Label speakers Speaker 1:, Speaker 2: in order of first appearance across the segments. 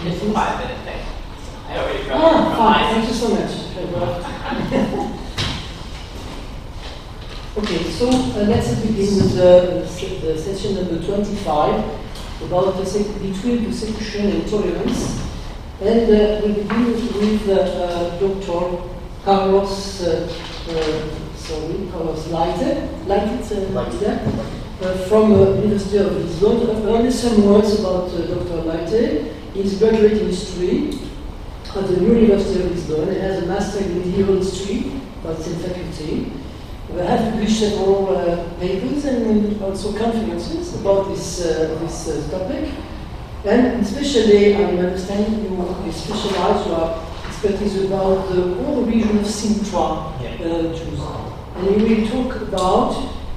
Speaker 1: It's a 5-minute thing. I already dropped
Speaker 2: fine. Thank you so much. Okay, so let's begin with the session number 25 about between persecution and tolerance. And we begin with Dr. Carlos Leite, from University of Lisbon. Only some words about Dr. Leite. He's graduate in history at the University of Lisbon. He has a master in medieval history, but it's in faculty. We have published several papers and also conferences about this topic. And especially, I understand you specialize your expertise about the whole region of Sintra Jews. And you will talk about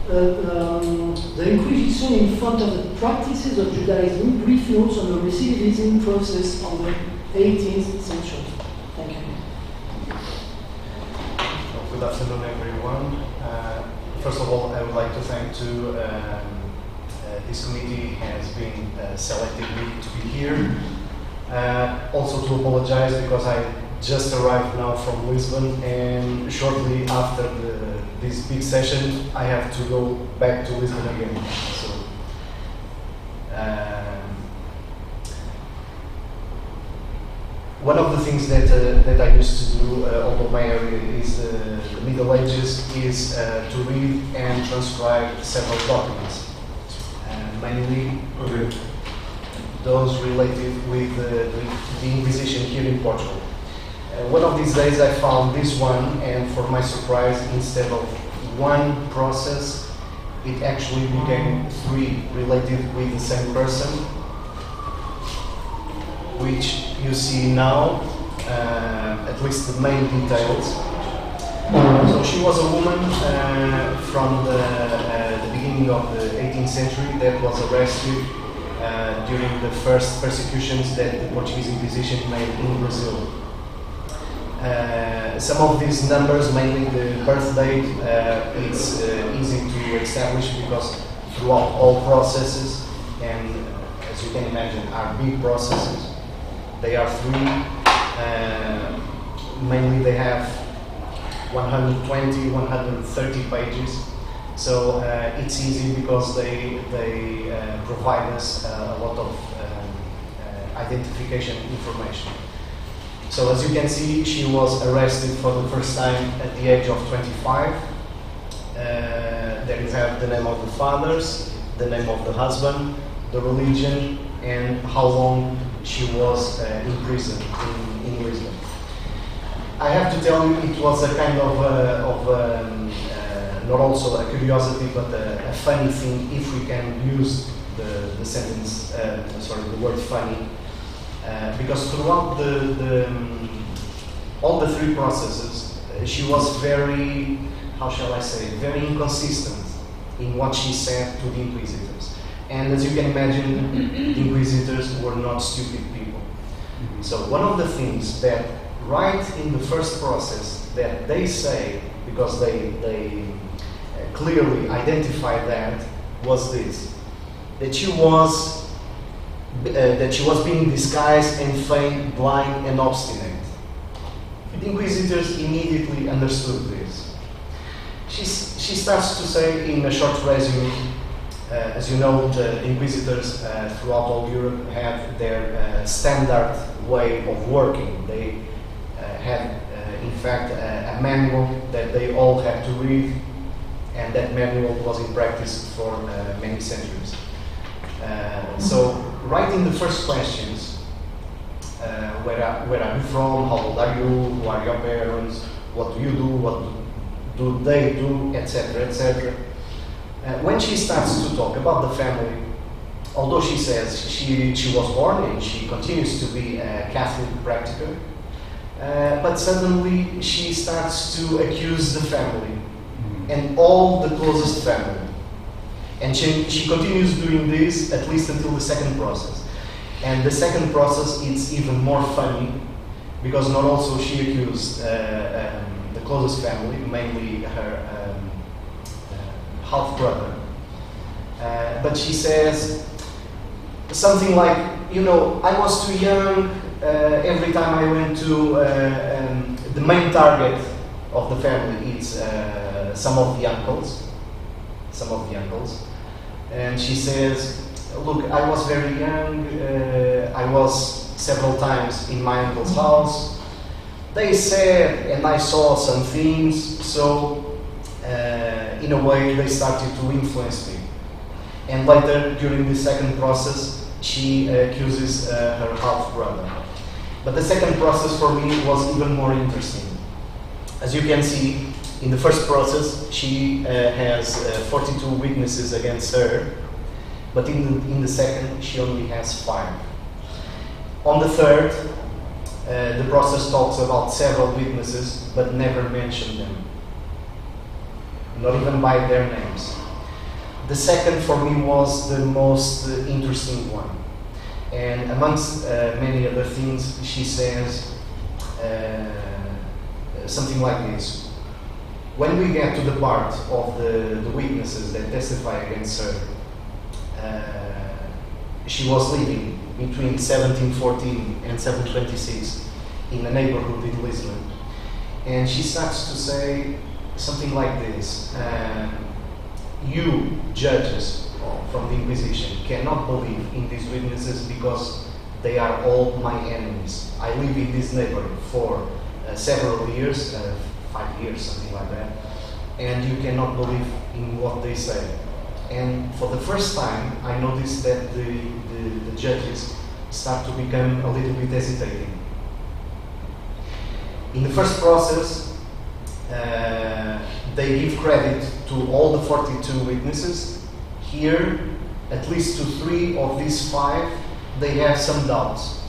Speaker 2: the Inquisition in front of the practices of Judaism, brief notes on the recidivism process of the 18th century. Thank you.
Speaker 3: Good afternoon, everyone. First of all, I would like to thank this committee has been selected me to be here. Also to apologize because I just arrived now from Lisbon, and shortly after this big session, I have to go back to Lisbon again. So, one of the things that I used to do, although my area is the Middle Ages, is to read and transcribe several documents, mainly those related with the Inquisition here in Portugal. One of these days I found this one, and for my surprise, instead of one process, it actually became 3 related with the same person, which you see now, at least the main details. So she was a woman from the beginning of the 18th century that was arrested during the first persecutions that the Portuguese Inquisition made in Brazil. Some of these numbers, mainly the birth date, it's easy to establish because throughout all processes, and as you can imagine, are big processes. They are 3. Mainly they have 120, 130 pages. So it's easy because they provide us a lot of identification information. So as you can see, she was arrested for the first time at the age of 25. There you have the name of the fathers, the name of the husband, the religion, and how long she was in prison in Lisbon. I have to tell you, it was a kind of not also a curiosity, but a funny thing, if we can use the sentence, the word funny, because throughout all the 3 processes, she was very, how shall I say, very inconsistent in what she said to the inquisitors. And as you can imagine, the inquisitors were not stupid people. So one of the things that right in the first process that they say, because they clearly identified that, was this: that she was being disguised and feigned blind and obstinate. The inquisitors immediately understood this. She starts to say in a short resume, as you know, the inquisitors throughout all Europe have their standard way of working. They had, in fact, a manual that they all had to read, and that manual was in practice for many centuries. So, right in the first questions, where are you from, how old are you, who are your parents, what do you do, what do they do, etc., etc. When she starts to talk about the family, although she says she was born and she continues to be a Catholic practitioner, but suddenly she starts to accuse the family and all the closest family. And she continues doing this at least until the second process. And the second process is even more funny because not also she accused the closest family, mainly her half brother, but she says something like, you know, I was too young. Every time I went to the main target of the family, it's some of the uncles. And she says, look, I was very young. I was several times in my uncle's house. They said, and I saw some things, so in a way they started to influence me. And later, during the second process, she accuses her half-brother. But the second process for me was even more interesting. As you can see, in the first process, she has 42 witnesses against her, but in the second, she only has 5. On the third, the process talks about several witnesses, but never mention them, not even by their names. The second for me was the most interesting one. And amongst many other things, she says something like this. When we get to the part of the witnesses that testify against her, she was living between 1714 and 1726 in a neighborhood in Lisbon. And she starts to say something like this. You, judges from the Inquisition, cannot believe in these witnesses because they are all my enemies. I live in this neighborhood for several years, 5 years, something like that, and you cannot believe in what they say. And for the first time, I noticed that the judges start to become a little bit hesitating. In the first process, they give credit to all the 42 witnesses. Here, at least to 3 of these 5, they have some doubts.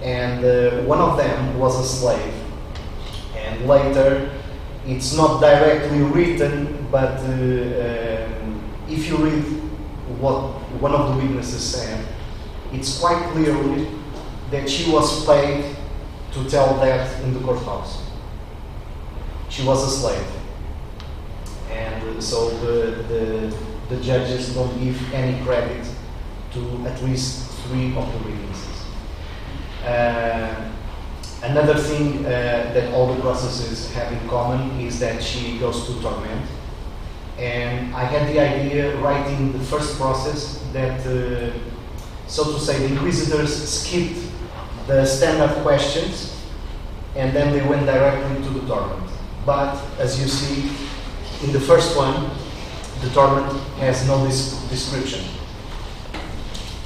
Speaker 3: And one of them was a slave. And later, it's not directly written, but if you read what one of the witnesses said, it's quite clearly that she was paid to tell that in the courthouse. She was a slave. And so the judges don't give any credit to at least 3 of the witnesses. Another thing that all the processes have in common is that she goes to torment. And I had the idea, writing the first process, that, so to say, the inquisitors skipped the standard questions and then they went directly to the torment. But, as you see, in the first one, the torment has no description.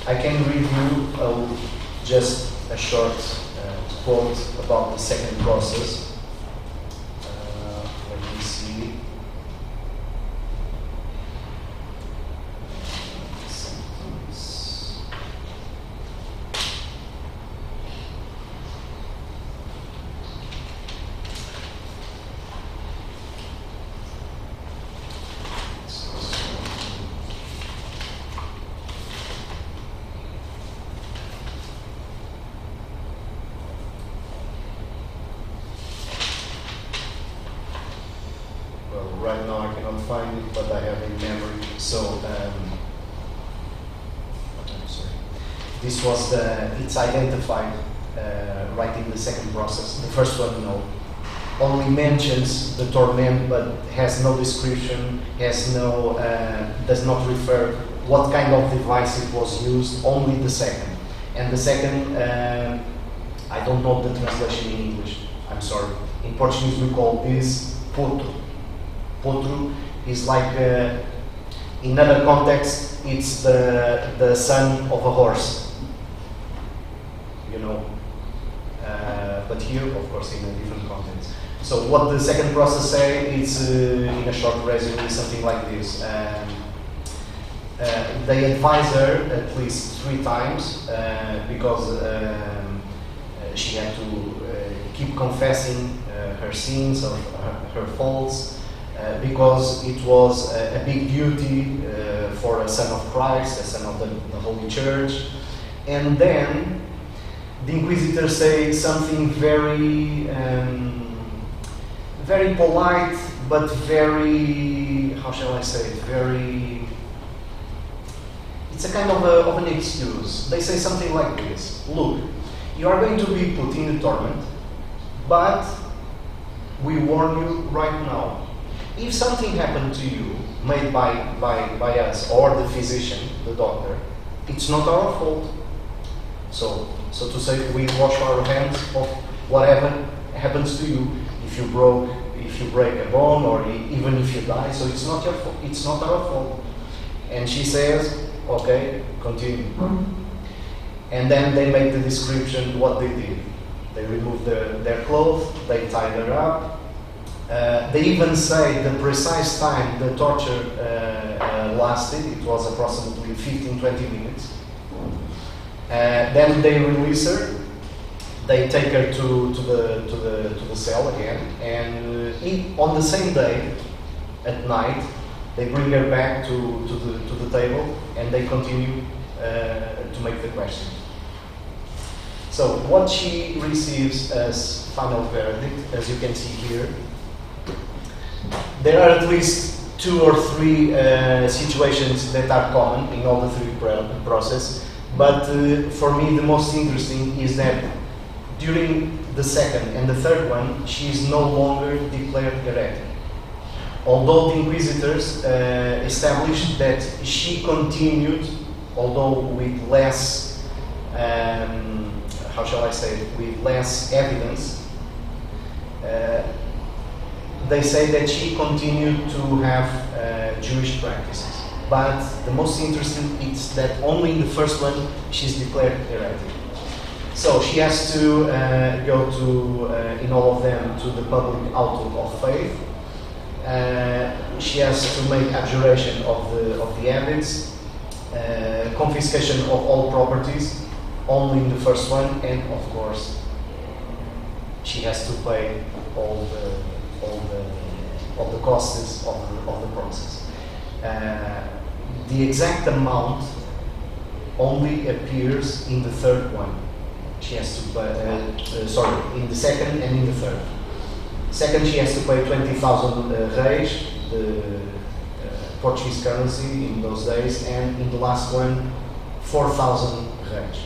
Speaker 3: I can read you just a short quote about the second process. Let me see. Right now I cannot find it, but I have it in memory. So, sorry. This was it's identified right in the second process. The first one, only mentions the torment, but has no description, has no, does not refer what kind of device it was used, only the second. And the second, I don't know the translation in English, I'm sorry. In Portuguese we call this potro. Potro is like, in other context, it's the son of a horse, but here, of course, in a different context. So what the second process say is, in a short resume, something like this. They advise her at least 3 times because she had to keep confessing her sins or her faults. Because it was a big duty for a son of Christ, a son of the Holy Church. And then the inquisitors say something very, very polite, but very, how shall I say, it's a kind of an excuse. They say something like this: look, you are going to be put in the torment, but we warn you right now. If something happened to you, made by us or the physician, the doctor, it's not our fault. So to say, we wash our hands of whatever happens to you. If you break a bone, or even if you die, so it's not your fault. It's not our fault. And she says, okay, continue. And then they make the description what they did. They removed their clothes, they tied her up. They even say the precise time the torture lasted. It was approximately 15-20 minutes. Then they release her. They take her to the cell again, and on the same day, at night, they bring her back to the table, and they continue to make the questions. So what she receives as final verdict, as you can see here, there are at least 2 or 3 situations that are common in all the 3 processes. But for me, the most interesting is that during the second and the third one, she is no longer declared heretic. Although the inquisitors established that she continued, although with less, with less evidence, they say that she continued to have Jewish practices. But the most interesting is that only in the first one she's declared heretic. So she has to go to, in all of them, to the public auto of faith. She has to make abjuration of the habits, confiscation of all properties, only in the first one, and of course, she has to pay all the costs of the process. The exact amount only appears in the third one. She has to pay, in the second and in the third. Second, she has to pay 20,000 reis, the Portuguese currency in those days, and in the last one, 4,000 reis.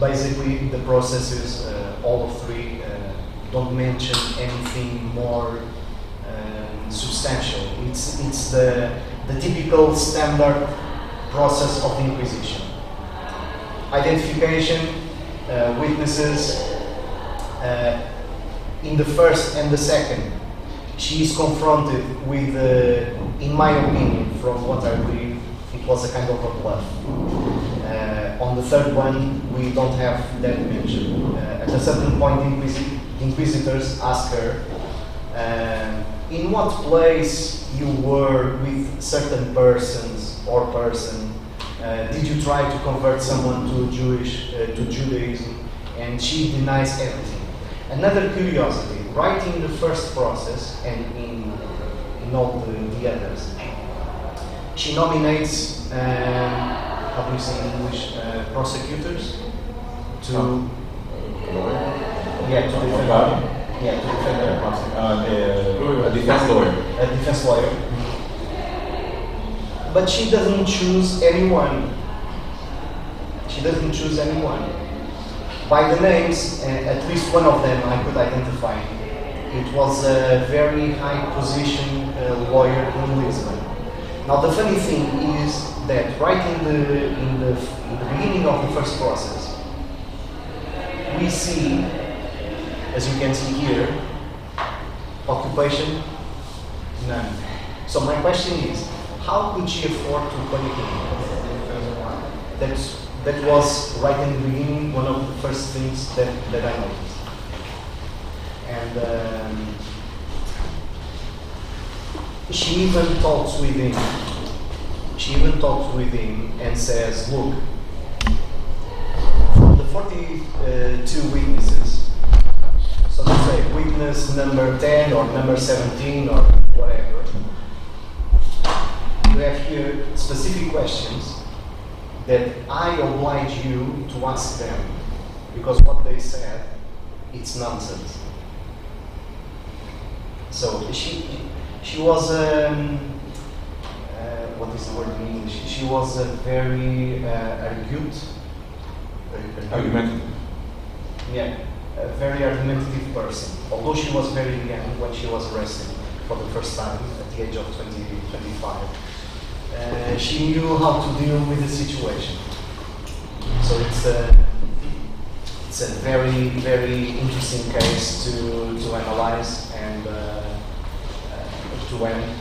Speaker 3: Basically, the processes, all of 3, don't mention anything more substantial. It's the typical standard process of the Inquisition. Identification, witnesses. In the first and the second, she is confronted with, in my opinion, from what I believe, it was a kind of a bluff. On the third one, we don't have that mention. At a certain point, the inquisitors ask her, in what place you were with certain persons or person? Did you try to convert someone to Judaism? And she denies everything. Another curiosity, right in the first process and in all the others, she nominates, how do you say in English, prosecutors to defend her. Yeah, to defend her.
Speaker 4: A defense lawyer.
Speaker 3: A defense lawyer. But she doesn't choose anyone. She doesn't choose anyone. By the names, at least one of them I could identify. It was a very high position lawyer in Lisbon. Now the funny thing is that right in the beginning of the first process, we see, as you can see here, occupation, none. So my question is, how could she afford to pay him? That was right in the beginning one of the first things that I noticed. And she even talks with him. She even talks with him and says, look, from the 42 witnesses, so to say, witness number 10 or number 17 or whatever, you have here specific questions that I oblige you to ask them, because what they said, it's nonsense. So she was what is the word in English? She was a very
Speaker 4: Argumentative.
Speaker 3: Yeah, a very argumentative person. Although she was very young when she was arrested for the first time at the age of 25, she knew how to deal with the situation. So it's a very, very interesting case to analyze and to end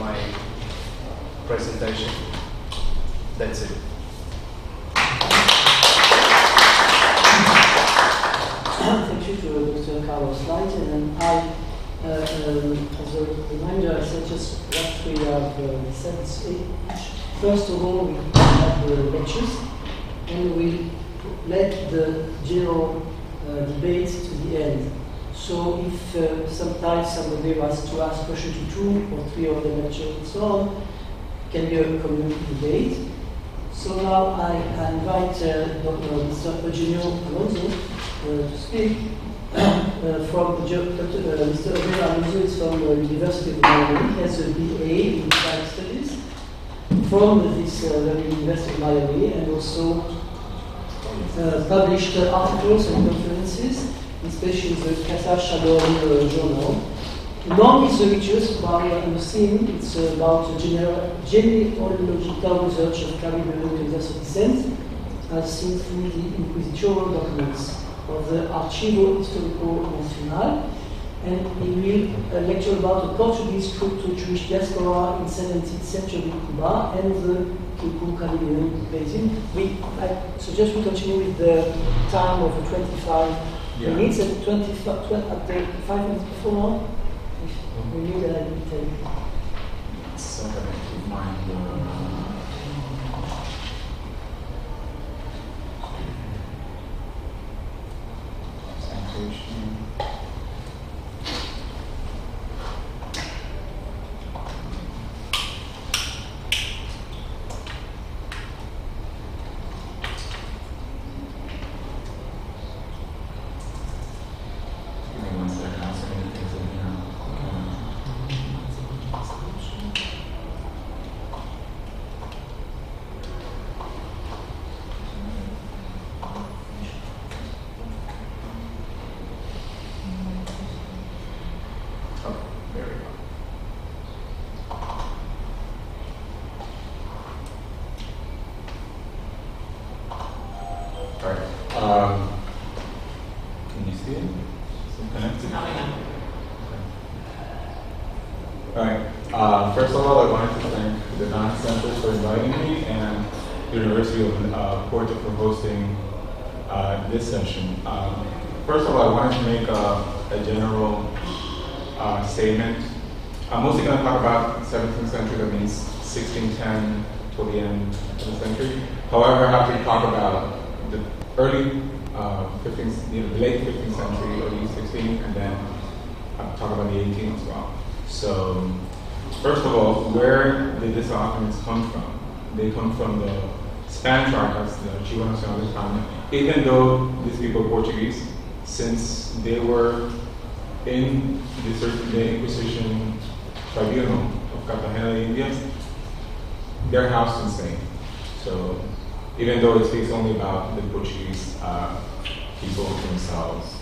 Speaker 3: my presentation. That's it.
Speaker 2: Thank you to Dr. Carlos Leite, and I, as a reminder, I said just what we have said. First of all, we have the lectures, and we let the general debate to the end. So if sometimes somebody wants to ask question to 2 or 3 of the lectures and so on, it can be a community debate. So now I invite Mr. Eugenio Alonso to speak. Mr. Eugenio Alonso is from the University of Miami. He has a BA in Islamic Studies from this University of Miami, and also published articles and conferences, especially in the Qatar Shalom journal. Among his researches by Muslim, it's about genealogical research of Caribbean Conversos descent, as seen through the inquisitorial documents of the Archivo Histórico Nacional, and he will lecture about the Portuguese crypto-Jewish diaspora in 17th century Cuba and the Circumcaribbean Basin. I suggest we continue with the time of 25 minutes, at 5 minutes before now. We knew that I would take.
Speaker 4: So that I keep mind presentation. Give me 1 second. I'll send you things in here. Can you see it? Is it connected? Alright. First of all, I wanted to thank the Dahan Center for inviting me and the University of Porto for hosting this session. First of all, I wanted to make a general statement. I'm mostly going to talk about 17th century, that means 1610 till the end of the century. However, I have to talk about the early 15th, the late 15th century, early 16th, and then I'll talk about the 18th as well. So, first of all, where did these documents come from? They come from the Spanish archives, the Archivo Nacional de España. Even though these people are Portuguese, since they were in the Inquisition tribunal of Cartagena de Indias, they're housed in Spain. So, even though it speaks only about the Portuguese people themselves.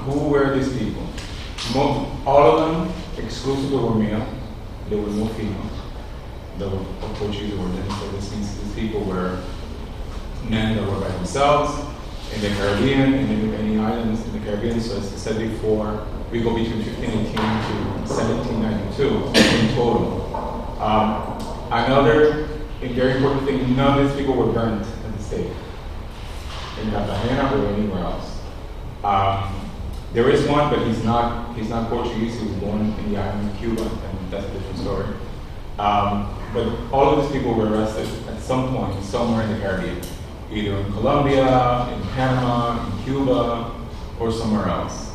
Speaker 4: Who were these people? All of them exclusively were male. There were no female. There were Portuguese origin, so this means these people were men that were by themselves in the Caribbean, in many islands in the Caribbean. So as I said before, we go between 1518 to 1792 in total. Another very important thing, none of these people were burned at the stake in Cartagena or anywhere else. There is one, but he's not Portuguese. He was born in the island of Cuba, and that's a different story. But all of these people were arrested at some point, somewhere in the Caribbean, either in Colombia, in Panama, in Cuba, or somewhere else.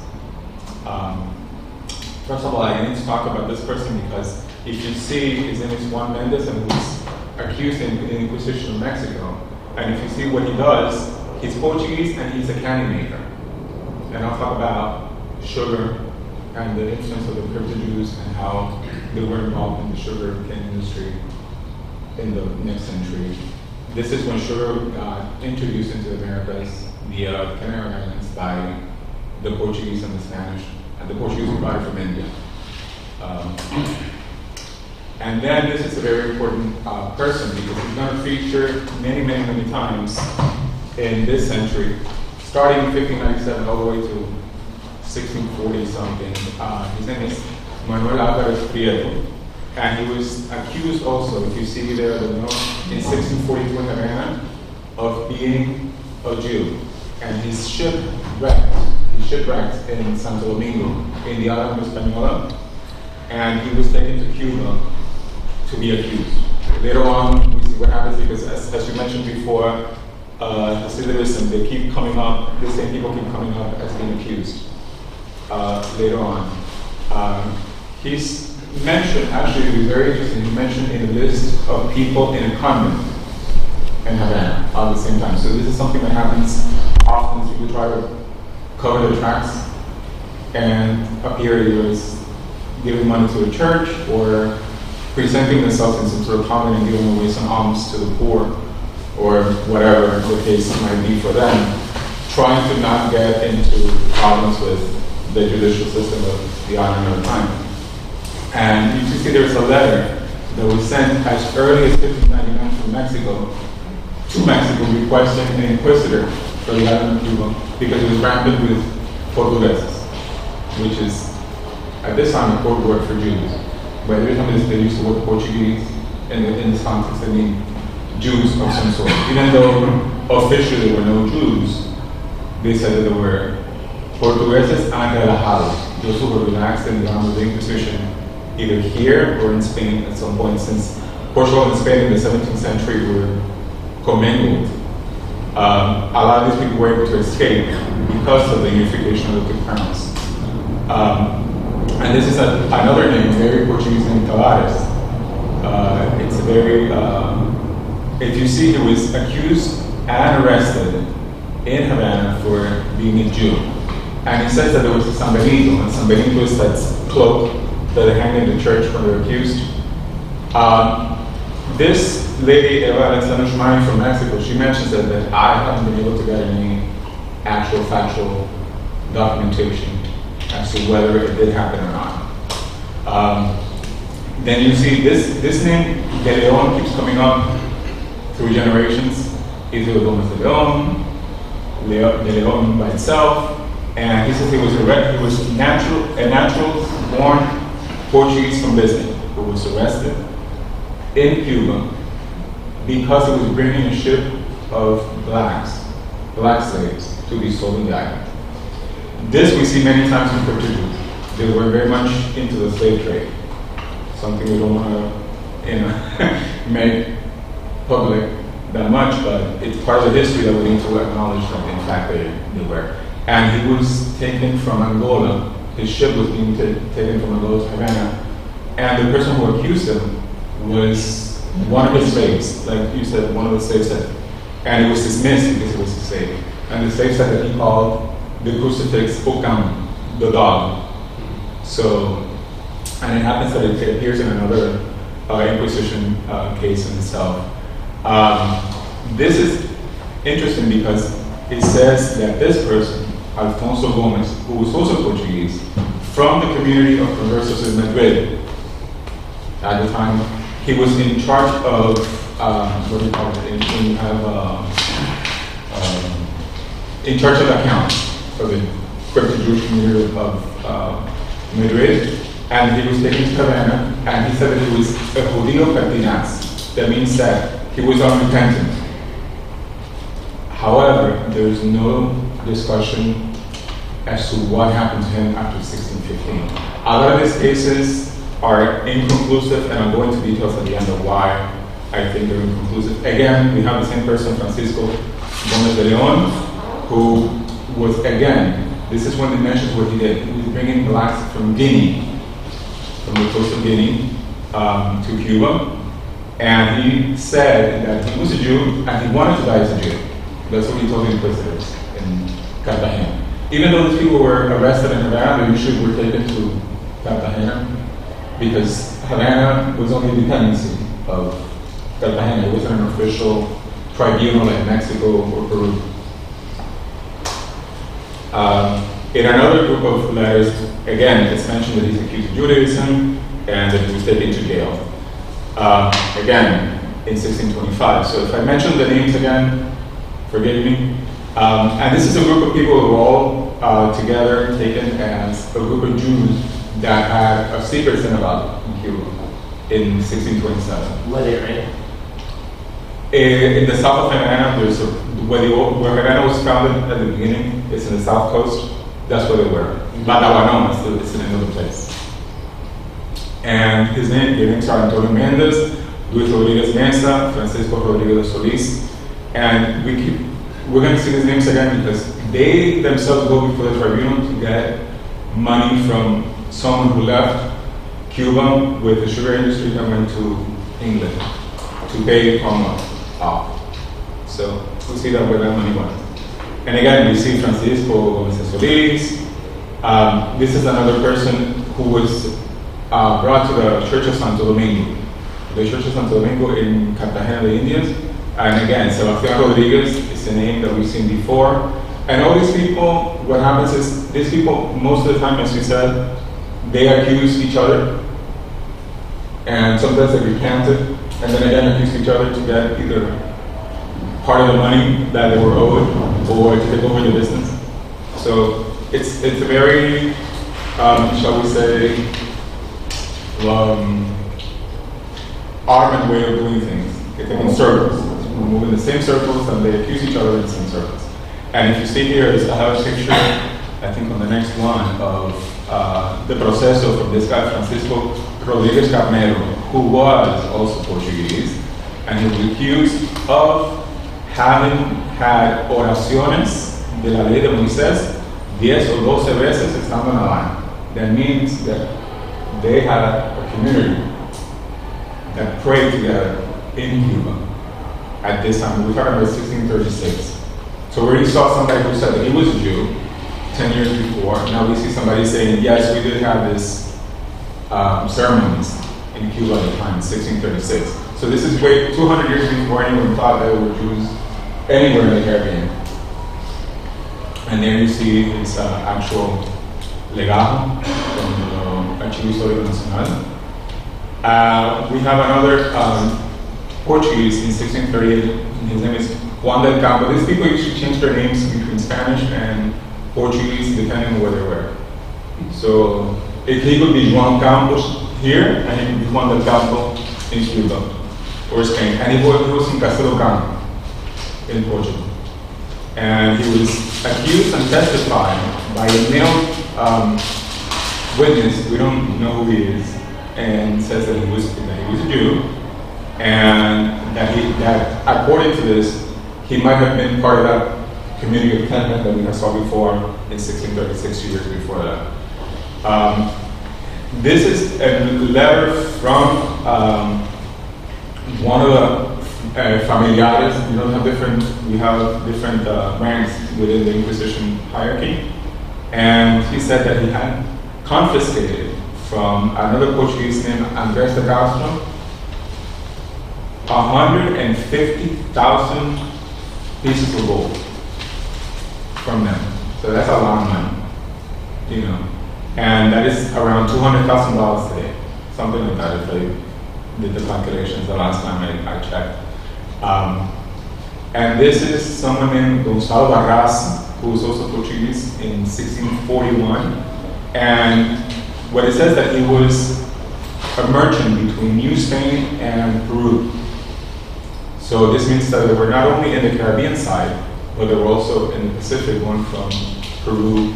Speaker 4: First of all, I need to talk about this person because if you see, his name is Juan Mendez, and who's accused in the Inquisition of Mexico. And if you see what he does, he's Portuguese and he's a candy maker. And I'll talk about sugar and the influence of the crypto Jews and how they were involved in the sugar cane industry in the next century. This is when sugar got introduced into the Americas via Canary Islands by the Portuguese and the Spanish, and the Portuguese were brought it from India. And then this is a very important person because he's going to feature many, many, many times in this century, starting in 1597 all the way to 1640 something. His name is Manuel Álvarez Prieto, and he was accused also, if you see there the note, in 1642 in Havana, of being a Jew. And he's shipwrecked in Santo Domingo in the island of Hispaniola, and he was taken to Cuba to be accused. Later on, we see what happens because, as you mentioned before, recidivism, they keep coming up, the same people keep coming up as being accused later on. He's mentioned, actually it was very interesting, he mentioned in a list of people in a convent in Havana at the same time. So this is something that happens often as people try to cover their tracks and appear either as giving money to a church or presenting themselves in some sort of convent and giving away some alms to the poor or whatever the case might be for them, trying to not get into problems with the judicial system of the island at the time. And you can see there's a letter that was sent as early as 1599 from Mexico to Mexico requesting an inquisitor for the island of Cuba because it was rampant with Portugueses, which is at this time a code word for Jews. By every time they used the word Portuguese in this context, they mean Jews of some sort. Even though officially there were no Jews, they said that there were Portugueses and relajados, those who were relaxed in the arms of the Inquisition, either here or in Spain at some point, since Portugal and Spain in the 17th century were commingled. A lot of these people were able to escape because of the unification of the two crowns. And this is another name, very Portuguese name, Tavares. It's a very, if you see, he was accused and arrested in Havana for being a Jew. And he says that there was a San Benito, and San Benito is that cloak that they hang in the church when they're accused. This lady, Eva Alexandra Schmein from Mexico, she mentions that I haven't been able to get any actual factual documentation as to whether it did happen or not. Then you see this name, De Leon, keeps coming up through generations. Isidro Gomez de Leon, De Leon by itself, and he says he was a natural born Portuguese from Basin who was arrested in Cuba because he was bringing a ship of black slaves to be sold in the island. This we see many times in Portugal. They were very much into the slave trade, something we don't want to make public that much, but it's part of the history that we need to acknowledge that in fact they were. And he was taken from Angola. His ship was being taken from Angola to Havana, and the person who accused him was one of his slaves, like you said, one of the slaves said, and it was dismissed because he was a slave. And the slave said that he called the crucifix Ocam, the dog. So, and it happens that it appears in another Inquisition case in itself. This is interesting because it says that this person, Alonso Gomez, who was also Portuguese, from the community of Conversos in Madrid, at the time, he was in charge of, what do you call it, in charge of accounts for the crypto Jewish community of Madrid, and he was taken to Havana, and he said that he was a judío pertinaz. That means that he was unrepentant. However, there is no discussion as to what happened to him after 1615. A lot of these cases are inconclusive, and I'll go into details at the end of why I think they're inconclusive. Again, we have the same person, Francisco Gomez de Leon, who was, again, this is when he mentions what he did. He was bringing blacks from Guinea, from the coast of Guinea, to Cuba, and he said that he was a Jew and he wanted to die as a Jew. That's what he told the inquisitors in Cartagena. Even though these people were arrested in Havana, they usually were taken to Cartagena because Havana was only a dependency of Cartagena. It wasn't an official tribunal like Mexico or Peru. In another group of letters, again, it's mentioned that he's accused of Judaism and that he was taken to jail. Again, in 1625. So if I mention the names again, forgive me. And this is a group of people who were all together taken as a group of Jews that had a secret synagogue in Cuba in 1627.
Speaker 1: Where they ran?
Speaker 4: In the south of Havana, there's where Havana was founded at the beginning. It's in the south coast. That's where they were. Matabanon is the name of the place. And their names are Antonio Mendez, Luis Rodriguez Mesa, Francisco Rodriguez Solis, and we're going to see these names again because they themselves go before the tribunal to get money from someone who left Cuba with the sugar industry and went to England to pay Congo off. So we see that where that money went. And again, we see Francisco Gomez Solis. This is another person who was brought to the Church of Santo Domingo. The Church of Santo Domingo in Cartagena de Indias. And again, Sebastián Rodriguez is a name that we've seen before. And all these people, what happens is, these people, most of the time, as we said, they accuse each other. And sometimes they recant it, and then again accuse each other to get either part of the money that they were owed or to take over the business. So it's a very, shall we say, armed way of doing things. It's in circles. We move in the same circles and they accuse each other in the same circles. And if you see here, I have a picture, I think on the next one, of the proceso from this guy, Francisco Rodriguez Carnero, who was also Portuguese, and he was accused of having had oraciones de la ley de Moisés 10 o 12 veces estando en La Habana. That means that they had a community that prayed together in Cuba at this time. We're talking about 1636. So we already saw somebody who said that he was a Jew 10 years before. Now we see somebody saying, yes, we did have this ceremonies in Cuba at the time, 1636. So this is way 200 years before anyone thought there were Jews anywhere in the Caribbean. And there you see this actual legado from the Archivo Histórico Nacional. We have another Portuguese in 1638. His name is Juan del Campo. These people used to change their names between Spanish and Portuguese depending on where they were. So he could be Juan Campos here, and he could be Juan del Campo in Cuba or Spain. And he was in Castelo Branco in Portugal. And he was accused and testified by a male witness, we don't know who he is, and says that he was a Jew, and that according to this, he might have been part of that community of 10 men that we have saw before in 1636, 2 years before that. This is a letter from one of the familiares. We have different ranks within the Inquisition hierarchy, and he said that he had confiscated from another Portuguese named Andrés de Castro 150,000 pieces of gold from them. So that's a lot of money, you know. And that is around $200,000 today, something like that if I did the calculations the last time I checked. And this is someone named Gonçalo Barras, who was also Portuguese in 1641. And what it says that he was a merchant between New Spain and Peru. So this means that they were not only in the Caribbean side, but they were also in the Pacific, one from Peru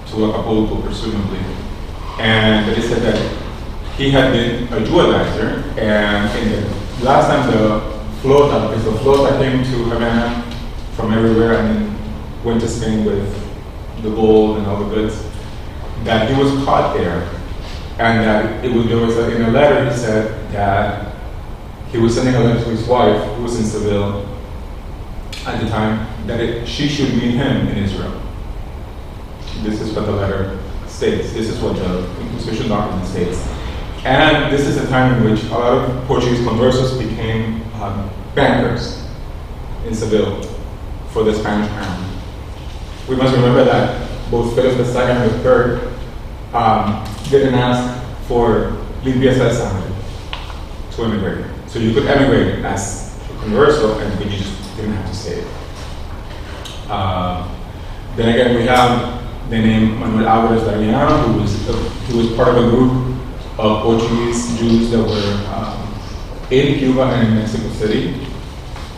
Speaker 4: to Acapulco, presumably. And it said that he had been a Jewelizer, and in the last time the flota, because the flota came to Havana from everywhere and then went to Spain with the gold and all the goods, that he was caught there, and that there was in a letter he said that he was sending a letter to his wife, who was in Seville at the time, that she should meet him in Israel. This is what the letter states. This is what the Inquisition document states. And this is a time in which a lot of Portuguese Conversos became bankers in Seville for the Spanish crown. We must remember that both Philip II and the III didn't ask for limpieza de sangre to emigrate. So you could emigrate as a converso, and you just didn't have to say it. Then again, we have the name Manuel Álvarez Dariano, who was part of a group of Portuguese Jews that were in Cuba and in Mexico City.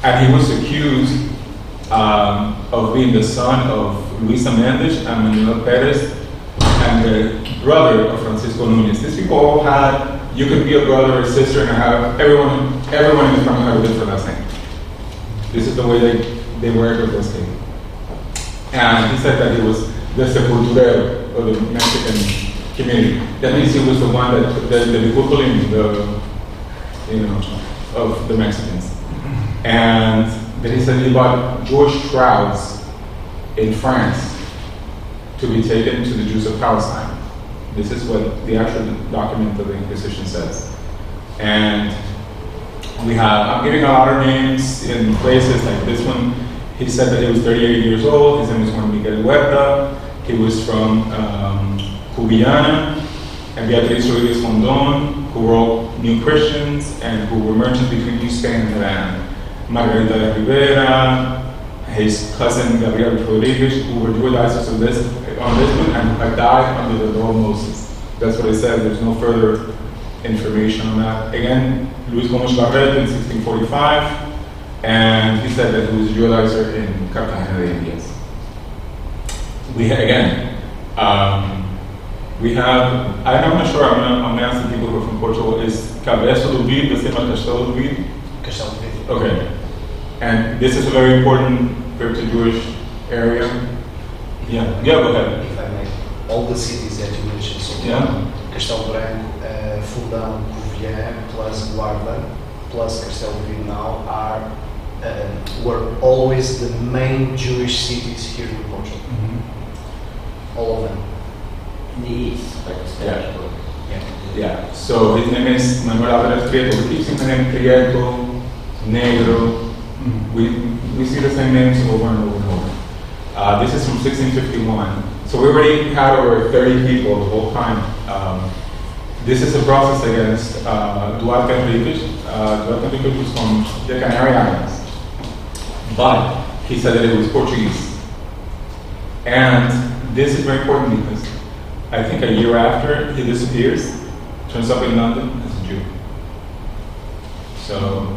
Speaker 4: And he was accused of being the son of Luisa Mendes and Manuel Perez and the brother of Francisco Núñez. These people all had, you could be a brother or sister and have everyone in the family had a different last name. This is the way they were with this thing. And he said that he was the sepulturero of the Mexican community. That means he was the one that the of the Mexicans. And then he said he bought Jewish shrouds in France to be taken to the Jews of Palestine. This is what the actual document of the Inquisition says. And we have, I'm giving a lot of names in places like this one. He said that he was 38 years old. His name was Juan Miguel Huerta. He was from Cubillana. And Beatriz Rodriguez Fondon, who wrote New Christians and who were merchants between New Spain and Milan. Margarita de Rivera, his cousin Gabriel Rodriguez, who were Judaizers on Lisbon and had died under the law of Moses. That's what it says. There's no further information on that. Again, Luis Gomes Barreto in 1645, and he said that he was a Judaizer in Cartagena de Indias. We have, I'm not sure, I'm going to ask the people who are from Portugal, is Cabeça do Vidro the same as Castelo do Vidro?
Speaker 3: Castelo do Vidro.
Speaker 4: Okay. And this is a very important crypto-Jewish area. Yeah, go ahead.
Speaker 3: If I may, all the cities that you mentioned, so Castelo Branco, Fundão, Covilhã, plus Guarda, plus Castelo do Vidro now were always the main Jewish cities here in Portugal. Mm-hmm. All of them.
Speaker 1: In the east, like
Speaker 4: Yeah. So his name is Manuel Álvarez Prieto. We keep seeing the name Prieto, Negro. We see the same names over and over and over. This is from 1651. So we already had over 30 people the whole time. This is a process against Duarte Enriquez. Duarte Enriquez was from the Canary Islands. But he said that it was Portuguese. And this is very important because I think a year after he disappears, turns up in London as a Jew. So,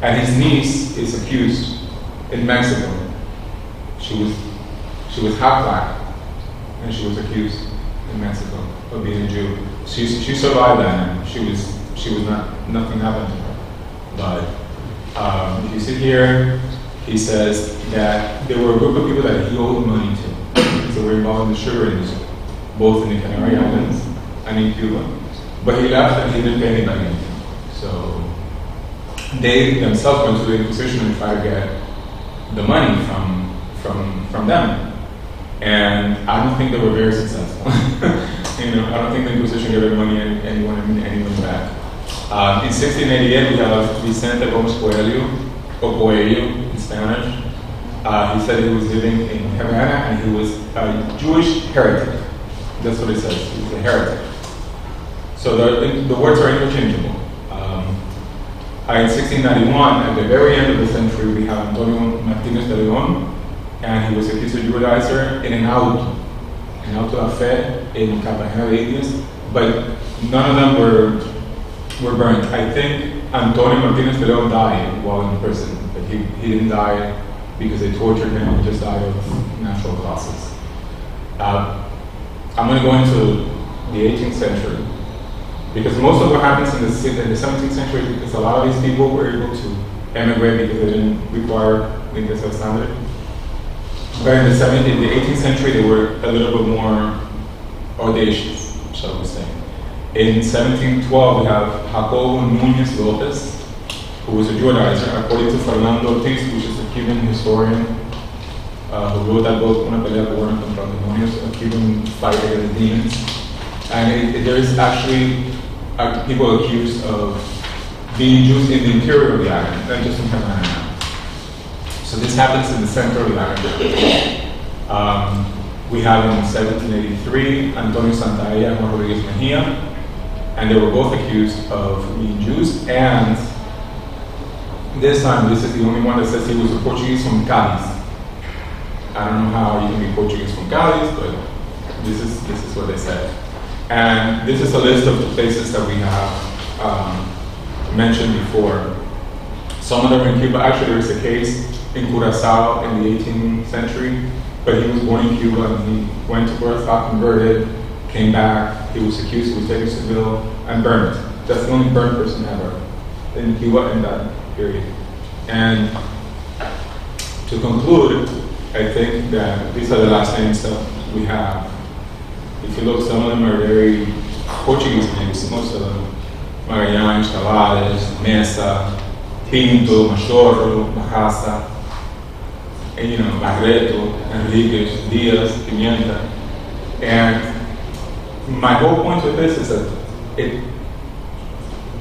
Speaker 4: and his niece is accused in Mexico. She was half black, and she was accused in Mexico of being a Jew. She survived that, and she was not, nothing happened to her. But if you see here, he says that there were a group of people that he owed money to. So we're involved in the sugar industry, both in the Canary Islands and in Cuba. But he left and he didn't pay anybody anything. So they themselves went to the Inquisition and tried to get the money from them. And I don't think they were very successful. I don't think the Inquisition gave anyone back. In 1688, we have Vicente Gómez Coelho, or Coelho in Spanish. He said he was living in Havana and he was a Jewish heretic. That's what it says. He was a heretic. So the words are interchangeable. In 1691, at the very end of the century, we have Antonio Martínez de León, and he was accused of Judaizer in an auto da fe in Cartagena de Indias, but none of them were burned. I think Antonio Martínez de León died while in prison, but he didn't die because they tortured him. He just died of natural causes. I'm going to go into the 18th century, because most of what happens in the 17th century is because a lot of these people were able to emigrate because they didn't require limpieza de sangre. But in the 18th century, they were a little bit more audacious, shall we say. In 1712, we have Jacobo Núñez López, who was a Judaizer, according to Fernando Ortiz, which is a Cuban historian who wrote that book, Una pelea buena contra demonios, a Cuban fight against demons. And there is actually people accused of being Jews in the interior of the island, than just in Havana. So this happens in the center of the island. We have in 1783 Antonio Santaella and Juan Rodriguez Mejia, and they were both accused of being Jews. And this time, this is the only one that says he was a Portuguese from Cadiz. I don't know how you can be Portuguese from Cadiz, but this is what they said. And this is a list of the places that we have mentioned before. Some of them are in Cuba. Actually, there is a case in Curaçao in the 18th century, but he was born in Cuba and he went to Curaçao, converted, came back, he was accused, he was taken to Seville, and burned. That's the only burned person ever in Cuba in that period. And to conclude, I think that these are the last names that we have. If you look, some of them are very Portuguese names, most of them. Magalhães, Tavares, Mesa, Pinto, Machorro, Bajasa, and, you know, Barreto, Enriquez, Diaz, Pimienta. And my whole point with this is that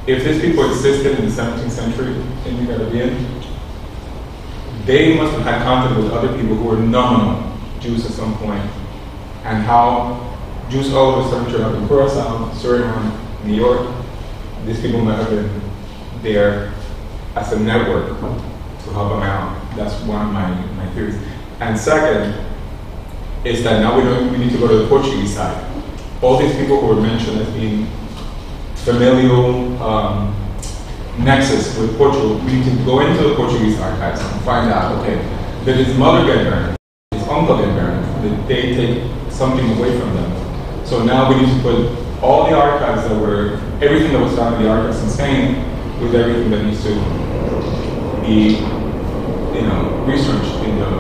Speaker 4: if these people existed in the 17th century in the Caribbean, they must have had contact with other people who were nominal Jews at some point, and how Jews all over the country, up in Curaçao, Suriname, New York, these people might have been there as a network to help them out. That's one of my theories. And second is that now we need to go to the Portuguese side. All these people who were mentioned as being familial nexus with Portugal, we need to go into the Portuguese archives and find out, okay, did his mother get burned? His uncle get burned? Did they take something away from them? So now we need to put all the archives that were, everything that was found in the archives in Spain with everything that needs to be, you know, researched in the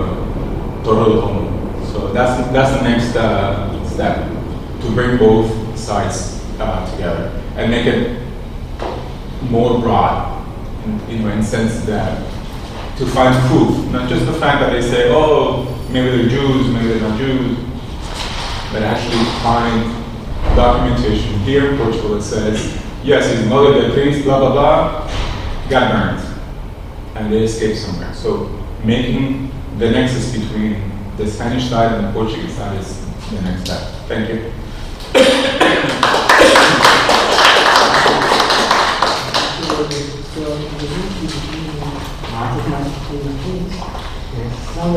Speaker 4: Torre del Homo. So that's the next step, to bring both sides together and make it more broad, in the sense that to find proof, not just the fact that they say, oh, maybe they're Jews, maybe they're not Jews, but actually find documentation here in Portugal that says, yes, his mother, the priest, blah, blah, blah, got burned, and they escaped somewhere. So making the nexus between the Spanish side and the Portuguese side is the next step. Thank you.
Speaker 2: Now I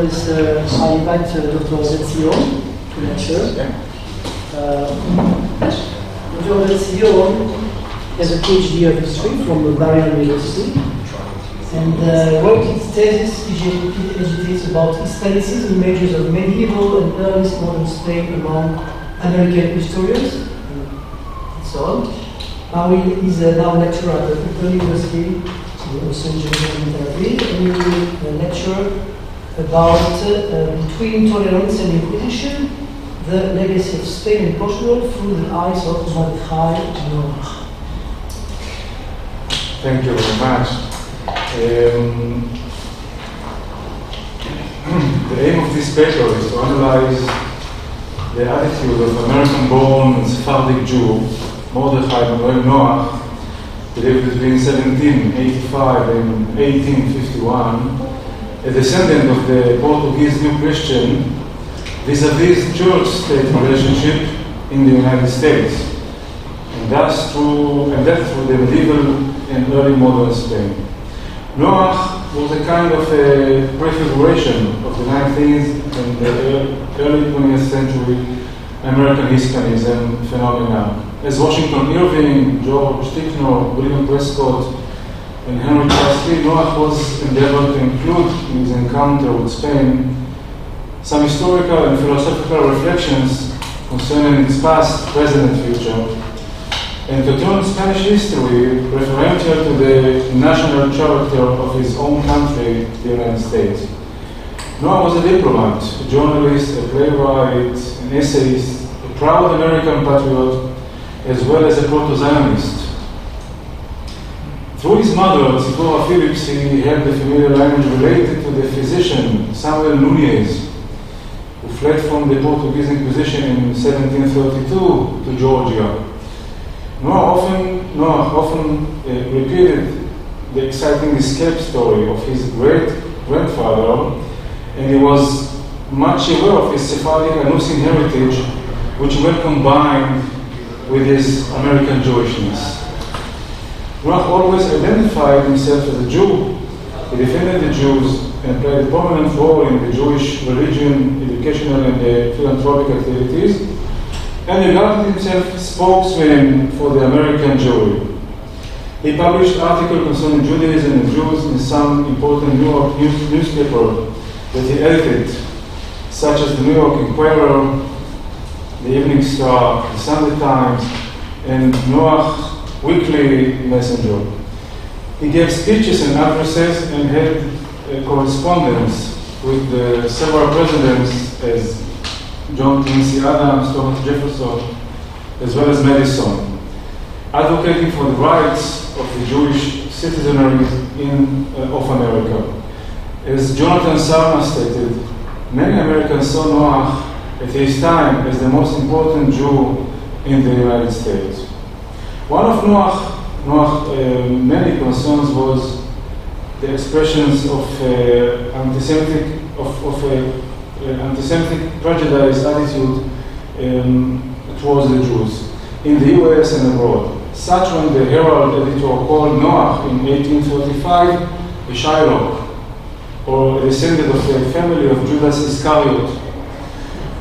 Speaker 2: invite Dr. Oded to lecture. Dr. Oded has a PhD of history from Bar-Ilan University, and wrote his thesis, agitates about Hispanicism, images of medieval and early modern Spain among American historians, and so on. Now he is now a lecturer at the Purple University, also in Judaism therapy, and he will lecture about between tolerance and Inquisition, the legacy of Spain and Portugal through the eyes of Mordechai and
Speaker 5: Thank you very much. The aim of this paper is to analyze the attitude of American-born Sephardic Jew, Mordechai ben Noach, who lived between 1785 and 1851, a descendant of the Portuguese New Christian, vis-a-vis church-state relationship in the United States, and that through the medieval and early modern Spain. Noach was a kind of a prefiguration of the 19th and the early 20th century American Hispanism phenomena. As Washington Irving, George Ticknor, William Prescott, and Henry Charles Lee, Noach was endeavored to include in his encounter with Spain some historical and philosophical reflections concerning its past, present, and future, and to turn Spanish history referential to the national character of his own country, the United States. Noah was a diplomat, a journalist, a playwright, an essayist, a proud American patriot, as well as a proto-Zionist. Through his mother, Zipporah Phillips, he had the familiar language related to the physician Samuel Nunez, who fled from the Portuguese Inquisition in 1732 to Georgia. Noah often repeated the exciting escape story of his great-grandfather, and he was much aware of his Sephardic and Muslim heritage, which were combined with his American Jewishness. Noach always identified himself as a Jew. He defended the Jews and played a prominent role in the Jewish religion, educational, and philanthropic activities, and regarded himself spokesman for the American Jewry. He published articles concerning Judaism and Jews in some important New York newspapers that he edited, such as the New York Inquirer, the Evening Star, the Sunday Times, and Noach Weekly Messenger. He gave speeches and addresses and had correspondence with several presidents as John Quincy Adams, Thomas Jefferson, as well as Madison, advocating for the rights of the Jewish citizenry of America. As Jonathan Sarna stated, many Americans saw Noach at his time as the most important Jew in the United States. One of Noach's many concerns was the expressions of anti-Semitic prejudice attitude towards the Jews in the U.S. and abroad. Such when the Herald editor called Noach in 1835 a Shylock, or a descendant of the family of Judas Iscariot,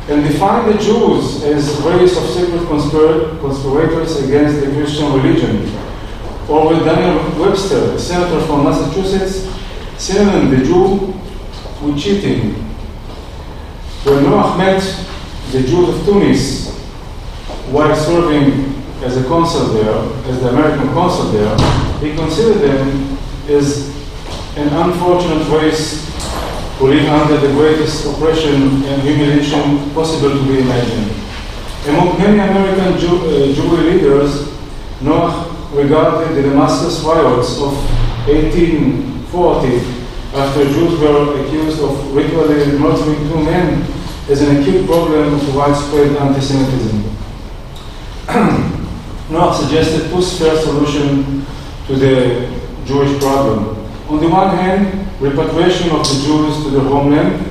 Speaker 5: and defined the Jews as a race of secret conspirators against the Christian religion. Or with Daniel Webster, a senator from Massachusetts, synonymized the Jew with cheating. When Noach met the Jews of Tunis while serving as a consul there, as the American consul there, he considered them as an unfortunate race who live under the greatest oppression and humiliation possible to be imagined. Among many American Jewish leaders, Noach regarded the Damascus riots of 1840, after Jews were accused of ritually murdering two men, as an acute problem of widespread anti-Semitism. Noach suggested two fair solutions to the Jewish problem. On the one hand, repatriation of the Jews to their homeland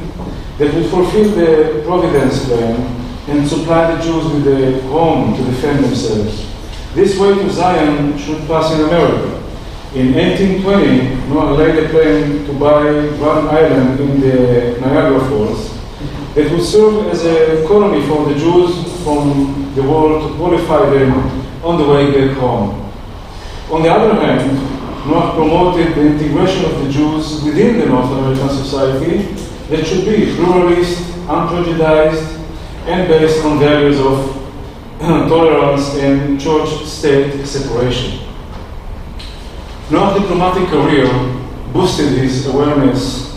Speaker 5: that would fulfill the Providence plan and supply the Jews with a home to defend themselves. This way to Zion should pass in America. In 1820, Noah laid a plan to buy Bar-Ilan in the Niagara Falls that would serve as a colony for the Jews from the world to qualify them on the way back home. On the other hand, Noah promoted the integration of the Jews within the North American society that should be pluralist, unprejudiced, and based on values of tolerance and church-state separation. Noah's diplomatic career boosted his awareness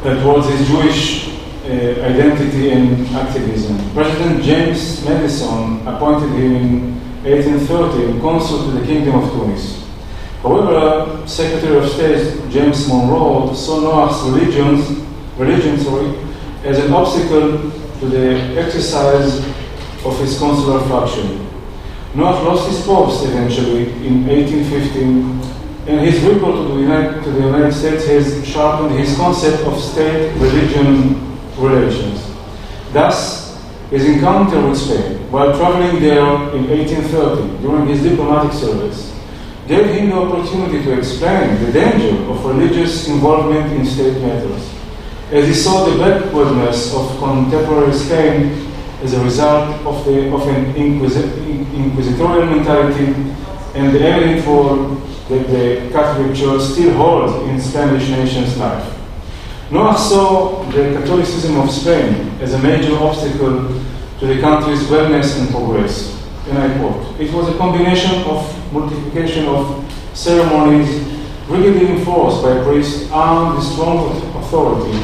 Speaker 5: towards his Jewish identity and activism. President James Madison appointed him in 1830 consul to the Kingdom of Tunis. However, Secretary of State James Monroe saw Noah's religion as an obstacle to the exercise of his consular function. Noah lost his post eventually in 1815, and his report to the United States has sharpened his concept of state-religion relations. Thus, his encounter with Spain, while traveling there in 1830 during his diplomatic service, gave him the opportunity to explain the danger of religious involvement in state matters, as he saw the backwardness of contemporary Spain as a result of an inquisitorial mentality and the eminent role that the Catholic Church still holds in Spanish nation's life. Noah saw the Catholicism of Spain as a major obstacle to the country's wellness and progress. And I quote, "It was a combination of multiplication of ceremonies rigidly enforced by priests armed with strong authority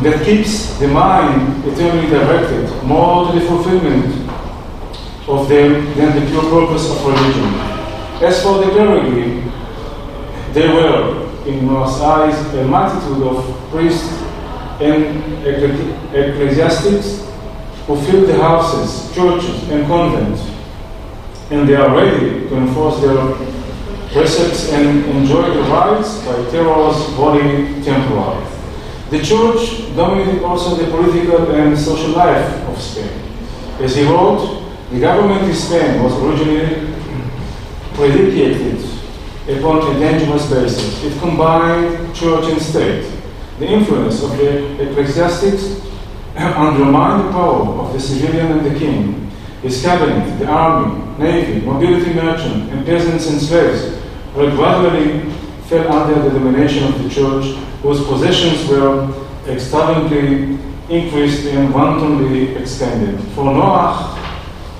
Speaker 5: that keeps the mind eternally directed more to the fulfillment of them than the pure purpose of religion. As for the clergy, they were, in Noah's eyes, a multitude of priests and ecclesiastics who fill the houses, churches, and convents, and they are ready to enforce their precepts and enjoy the rights by terror's holy temporal. The church dominated also the political and social life of Spain. As he wrote, the government in Spain was originally predicated upon a dangerous basis. It combined church and state. The influence of the ecclesiastics undermined the power of the civilian and the king. His cabinet, the army, navy, mobility merchant, and peasants and slaves were gradually fell under the domination of the church, whose possessions were extravagantly increased and wantonly extended. For Noah,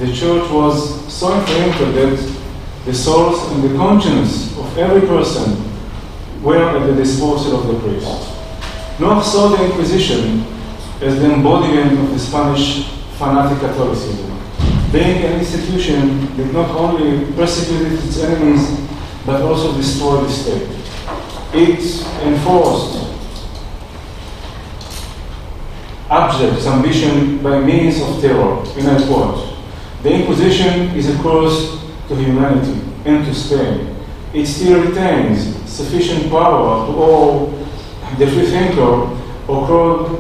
Speaker 5: the church was so influential that the souls and the conscience of every person were at the disposal of the priest. Noah saw the Inquisition as the embodiment of the Spanish fanatic Catholicism, being an institution that not only persecuted its enemies but also destroyed the state. It enforced abject ambition by means of terror, and I quote, "The Inquisition is a curse to humanity and to Spain. It still retains sufficient power to awe the freethinker or curb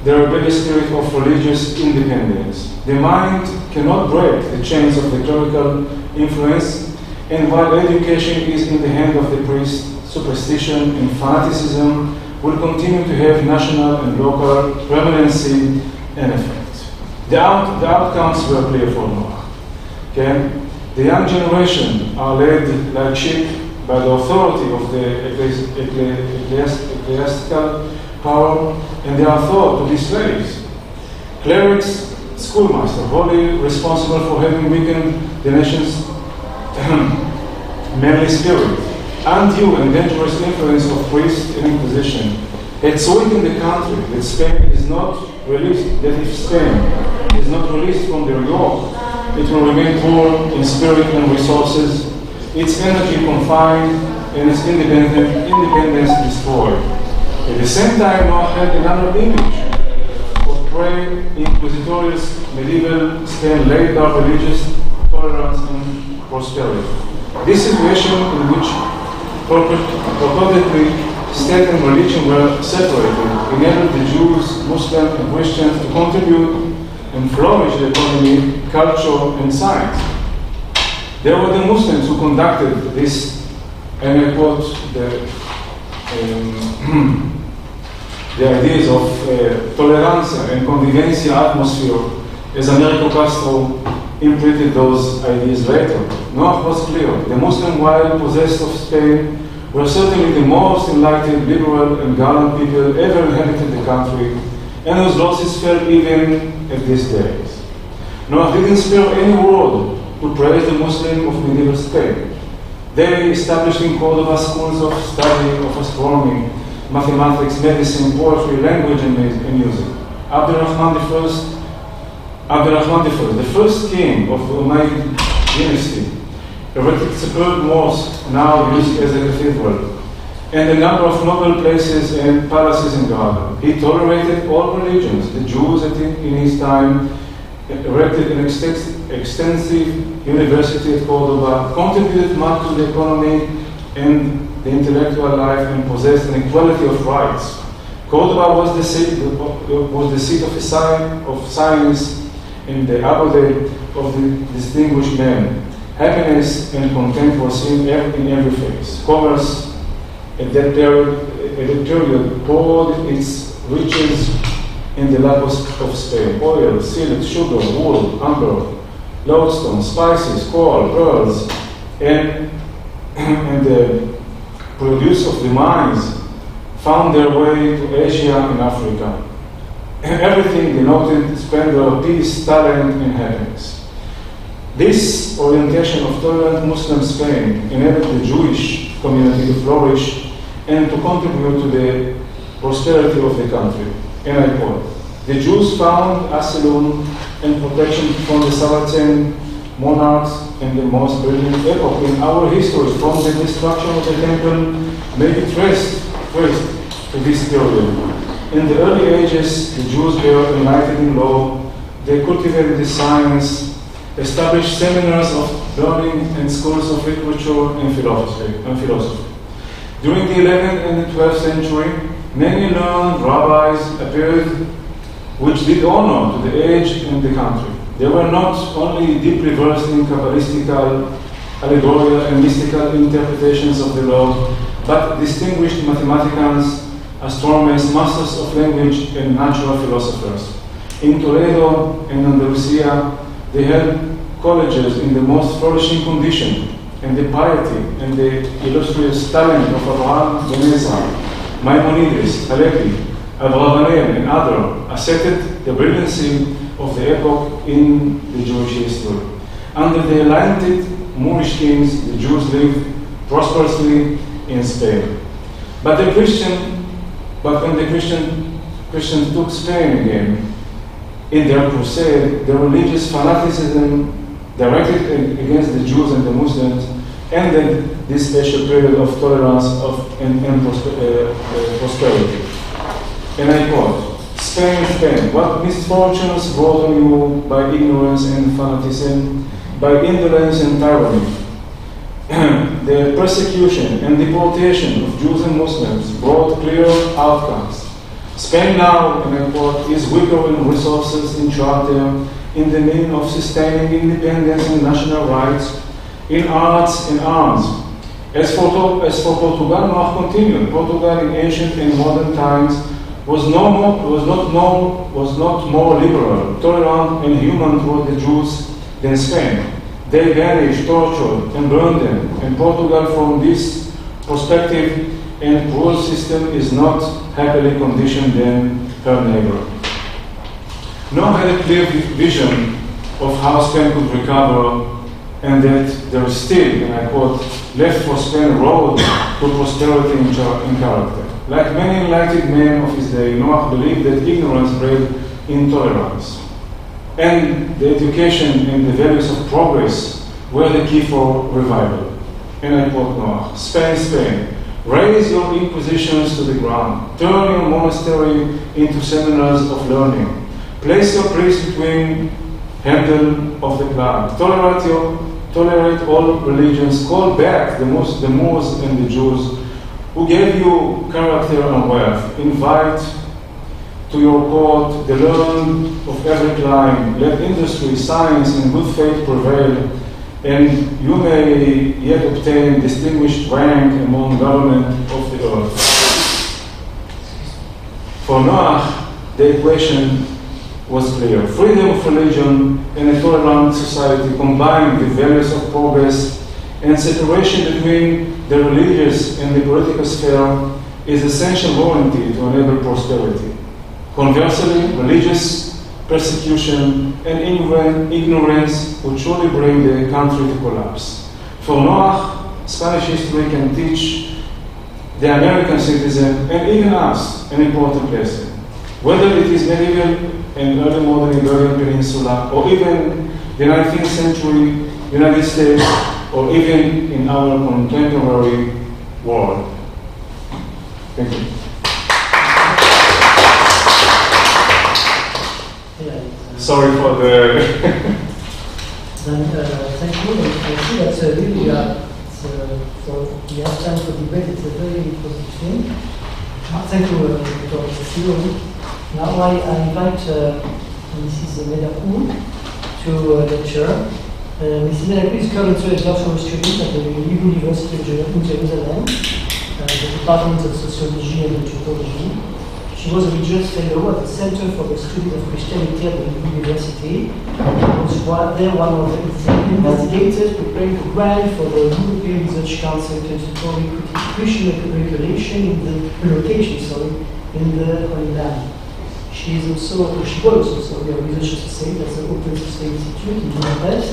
Speaker 5: the rebellious spirit of religious independence. The mind cannot break the chains of the clerical influence, and while education is in the hand of the priest, superstition and fanaticism will continue to have national and local permanency and effect." The outcomes were clear for Noah. Okay? The young generation are led like sheep by the authority of the ecclesiastical power, and they are thought to be slaves. Clerics, schoolmaster, wholly responsible for having weakened the nation's manly spirit. Undue and dangerous influence of priests and Inquisition had so weakened the country that Spain is not released, that if Spain is not released from their yoke, it will remain poor in spirit and resources, its energy confined, and its independence destroyed. At the same time, Noah had another image of pre-inquisitorial medieval Spain laid down religious tolerance and prosperity. This situation in which purportedly state and religion were separated enabled the Jews, Muslims, and Christians to contribute and flourish the economy, culture, and science. There were the Muslims who conducted this, and I quote the ideas of tolerancia and convivencia atmosphere as Americo Castro imprinted those ideas later. Noah was clear. The Muslim, while possessed of Spain, were certainly the most enlightened, liberal, and gallant people ever inhabited the country, and whose losses fell even at these days. Noah didn't spare any word to praise the Muslim of medieval Spain. They established in Cordoba schools of study of astronomy, mathematics, medicine, poetry, language, and music. Abdurrahman I, the first king of the Umayyad dynasty, erected superb mosque now used as a cathedral, and a number of noble places and palaces in Granada. He tolerated all religions. The Jews in his time erected an extensive university at Cordoba, contributed much to the economy and the intellectual life, and possessed an equality of rights. Cordoba was the seat of science and the abode of the distinguished men. Happiness and content was seen in every face. Commerce at that period poured its riches in the lap of Spain: oil, silk, sugar, wool, amber, lodestone, spices, coal, pearls, and the produce of the mines found their way to Asia and Africa. Everything denoted splendor, peace, talent, and happiness. This orientation of tolerant Muslim Spain enabled the Jewish community to flourish and to contribute to the prosperity of the country. And I quote, "The Jews found asylum and protection from the Saracen monarchs in the most brilliant epoch in our history, from the destruction of the temple, may be traced to this period. In the early ages, the Jews were enlightened in law, they cultivated the science, established seminars of learning and schools of literature and philosophy. During the 11th and the 12th century, many learned rabbis appeared which did honor to the age and the country. They were not only deeply versed in Kabbalistical, allegorical, and mystical interpretations of the law, but distinguished mathematicians, astronomers, masters of language, and natural philosophers. In Toledo and Andalusia, they held colleges in the most flourishing condition, and the piety and the illustrious talent of Abraham ben Ezra, Maimonides, Halevi, Abravanel, and others asserted the brilliancy of the epoch in the Jewish history. Under the Atlantic Moorish kings, the Jews lived prosperously in Spain. But when the Christians took Spain again in their crusade, the religious fanaticism directed against the Jews and the Muslims ended this special period of tolerance and prosperity. And I quote, Spain, Spain, what misfortunes brought on you by ignorance and fanaticism, by indolence and tyranny. The persecution and deportation of Jews and Muslims brought clear outcomes. Spain now, and I quote, is weaker in resources, in charter, in the means of sustaining independence and national rights, in arts and arms. As for Portugal, Noah continued. Portugal in ancient and modern times was not more liberal, tolerant, and human toward the Jews than Spain. They banished, tortured, and burned them. And Portugal, from this perspective and cruel system, is not happily conditioned than her neighbor. Noah had a clear vision of how Spain could recover, and that there is still, and I quote, left for Spain a road to prosperity in character. Like many enlightened men of his day, Noah believed that ignorance bred intolerance, and the education and the values of progress were the key for revival. And I quote Noah, Spain, Spain, raise your inquisitions to the ground, turn your monastery into seminars of learning, place your priests between handle of the cloud, tolerate all religions, call back the Moors and the Jews, who gave you character and wealth, invite to your court the learned of every clime, let industry, science, and good faith prevail, and you may yet obtain distinguished rank among government of the earth. For Noah, the equation was clear. Freedom of religion and a tolerant society combined with values of progress and separation between the religious and the political sphere is essential warranty to enable prosperity. Conversely, religious persecution and ignorance would surely bring the country to collapse. For Noah, Spanish history can teach the American citizen and even us an important lesson. Whether it is medieval and early modern Iberian Peninsula, or even the 19th century United States, or even in our contemporary world. Thank you. Sorry for the...
Speaker 2: Thank you. I think that's really, so we have time for debate. It's a very positive thing. Thank you, Dr. Thierry. Now I invite Mrs. Meda Kuhn to lecture. Mrs. Meda Kuhn is currently a doctoral student at the University of Jerusalem, the Department of Sociology and Anthropology. She was a research fellow at the Center for the Study of Christianity at the University. She was there one of the investigators preparing the grant for the European Research Council to explore Christian relocation in the Holy Land. She was also a research associate at the Open Society Institute in Budapest,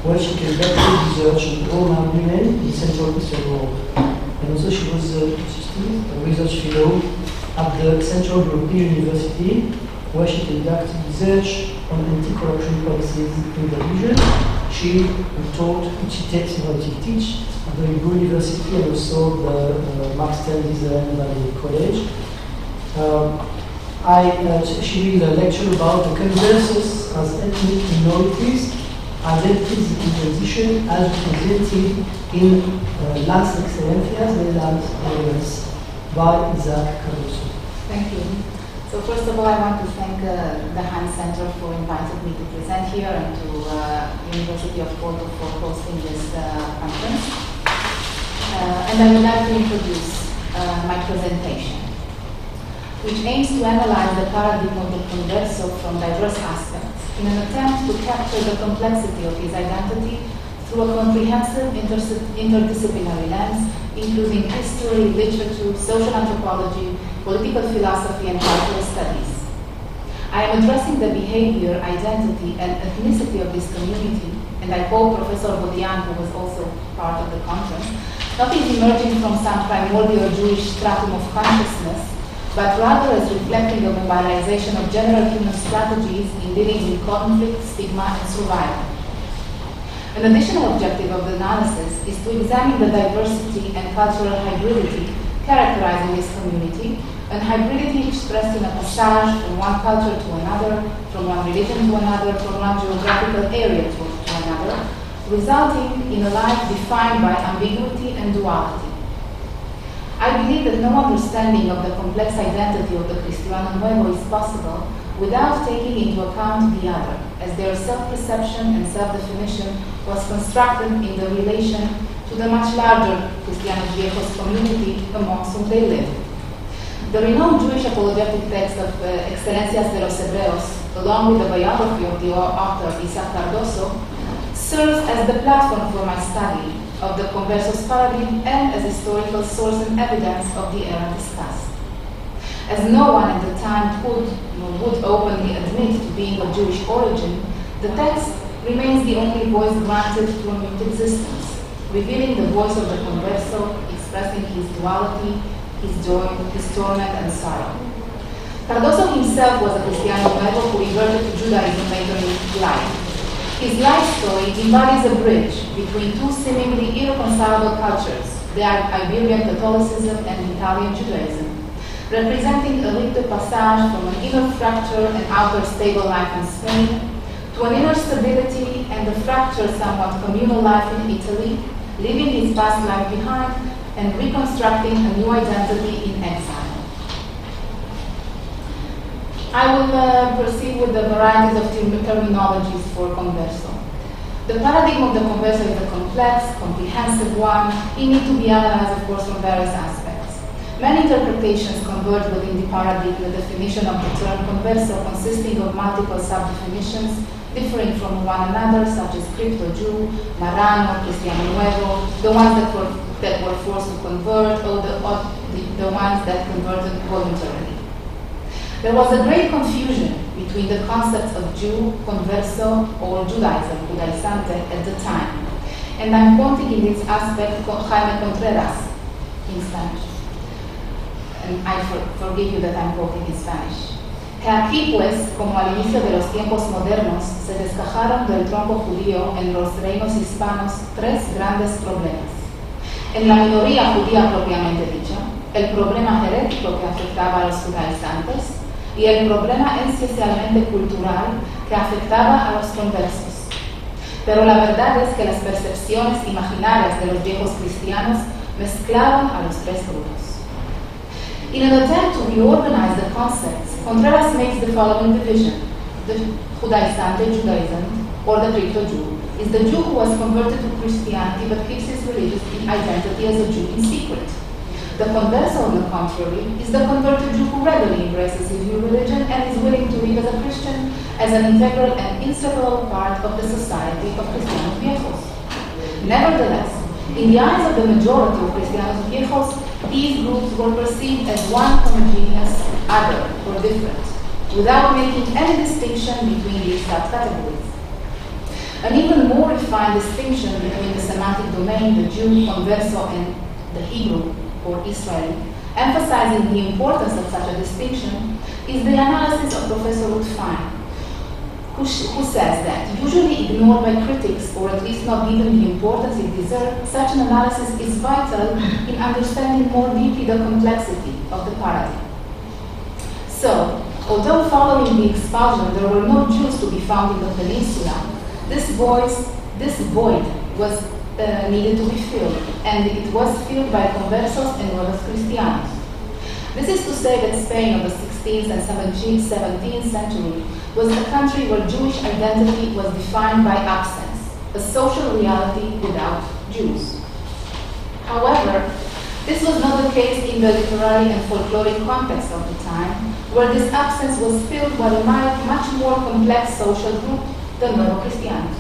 Speaker 2: where she conducted research on Roma women in Central Eastern Europe. And also she was a research fellow at the Central European University, where she conducted research on anti-corruption policies in the region. She teaches at the University and also the Master Design College. She will lecture about the Conversos as ethnic minorities Identities in Transition as presented in Las Excelencias de las Areas by Isaac Cardoso.
Speaker 6: Thank you. So first of all, I want to thank the Dahan Center for inviting me to present here and to University of Porto for hosting this conference. And I would like to introduce my presentation, which aims to analyze the paradigm of the Converso from diverse aspects in an attempt to capture the complexity of his identity through a comprehensive interdisciplinary lens, including history, literature, social anthropology, political philosophy, and cultural studies. I am addressing the behavior, identity, and ethnicity of this community, and I hope Professor Bodian, who was also part of the conference, not is emerging from some primordial Jewish stratum of consciousness, but rather as reflecting the mobilization of general human strategies in dealing with conflict, stigma, and survival. An additional objective of the analysis is to examine the diversity and cultural hybridity characterizing this community, and hybridity expressed in a passage from one culture to another, from one religion to another, from one geographical area to another, resulting in a life defined by ambiguity and duality. I believe that no understanding of the complex identity of the Cristiano Nuevo is possible without taking into account the other, as their self-perception and self-definition was constructed in the relation to the much larger Cristianos Viejos community amongst whom they live. The renowned Jewish apologetic text of Excelencias de los Hebreos, along with the biography of the author Isaac Cardoso, serves as the platform for my study of the Conversos paradigm and as historical source and evidence of the era discussed. As no one at the time could nor would openly admit to being of Jewish origin, the text remains the only voice granted to a mute existence, revealing the voice of the Converso, expressing his duality, his joy, his torment, and sorrow. Cardoso himself was a Cristiano Nuevo who reverted to Judaism later in his life. His life story embodies a bridge between two seemingly irreconcilable cultures, the Iberian Catholicism and Italian Judaism, representing a rite de passage from an inner fracture and outer stable life in Spain to an inner stability and a fractured, somewhat communal life in Italy, leaving his past life behind and reconstructing a new identity in exile. I will proceed with the varieties of terminologies for Converso. The paradigm of the Converso is a complex, comprehensive one. It needs to be analyzed, of course, from various aspects. Many interpretations converge within the paradigm, the definition of the term Converso consisting of multiple sub-definitions differing from one another, such as crypto-Jew, Marrano, Cristiano Nuevo, the ones that were forced to convert, or the ones that converted voluntarily. There was a great confusion between the concepts of Jew, Converso, or Judaism, Judaizante, at the time. And I'm quoting in this aspect Jaime Contreras in Spanish. And I forgive you that I'm quoting in Spanish. Que aquí pues, como al inicio de los tiempos modernos, se desgajaron del tronco judío en los reinos hispanos tres grandes problemas. En la minoría judía propiamente dicha, el problema herético que afectaba a los judaizantes, y el problema esencialmente cultural que afectaba a los conversos. Pero la verdad es que las percepciones imaginarias de los viejos cristianos mezclaron a los tres grupos. In an attempt to reorganize the concepts, Contreras makes the following division. The Judaizante Judaism, or the crypto-Jew, is the Jew who was converted to Christianity but keeps his religious identity as a Jew in secret. The Converso, on the contrary, is the converted Jew who readily embraces his new religion and is willing to live as a Christian as an integral and inseparable part of the society of Cristianos Viejos. Nevertheless, in the eyes of the majority of Cristianos Viejos, these groups were perceived as one homogeneous, other, or different, without making any distinction between these subcategories. An even more refined distinction between the semantic domain, the Jew, Converso, and the Hebrew, or Israeli, emphasizing the importance of such a distinction, is the analysis of Professor Fine, who says that, usually ignored by critics or at least not given the importance it deserves, such an analysis is vital in understanding more deeply the complexity of the paradigm. So, although following the expulsion there were no Jews to be found in the peninsula, This void was needed to be filled, and it was filled by Conversos and Nuevos Cristianos. This is to say that Spain of the 16th and 17th century was a country where Jewish identity was defined by absence, a social reality without Jews. However, this was not the case in the literary and folkloric context of the time, where this absence was filled by a much more complex social group, the Nuevos Cristianos.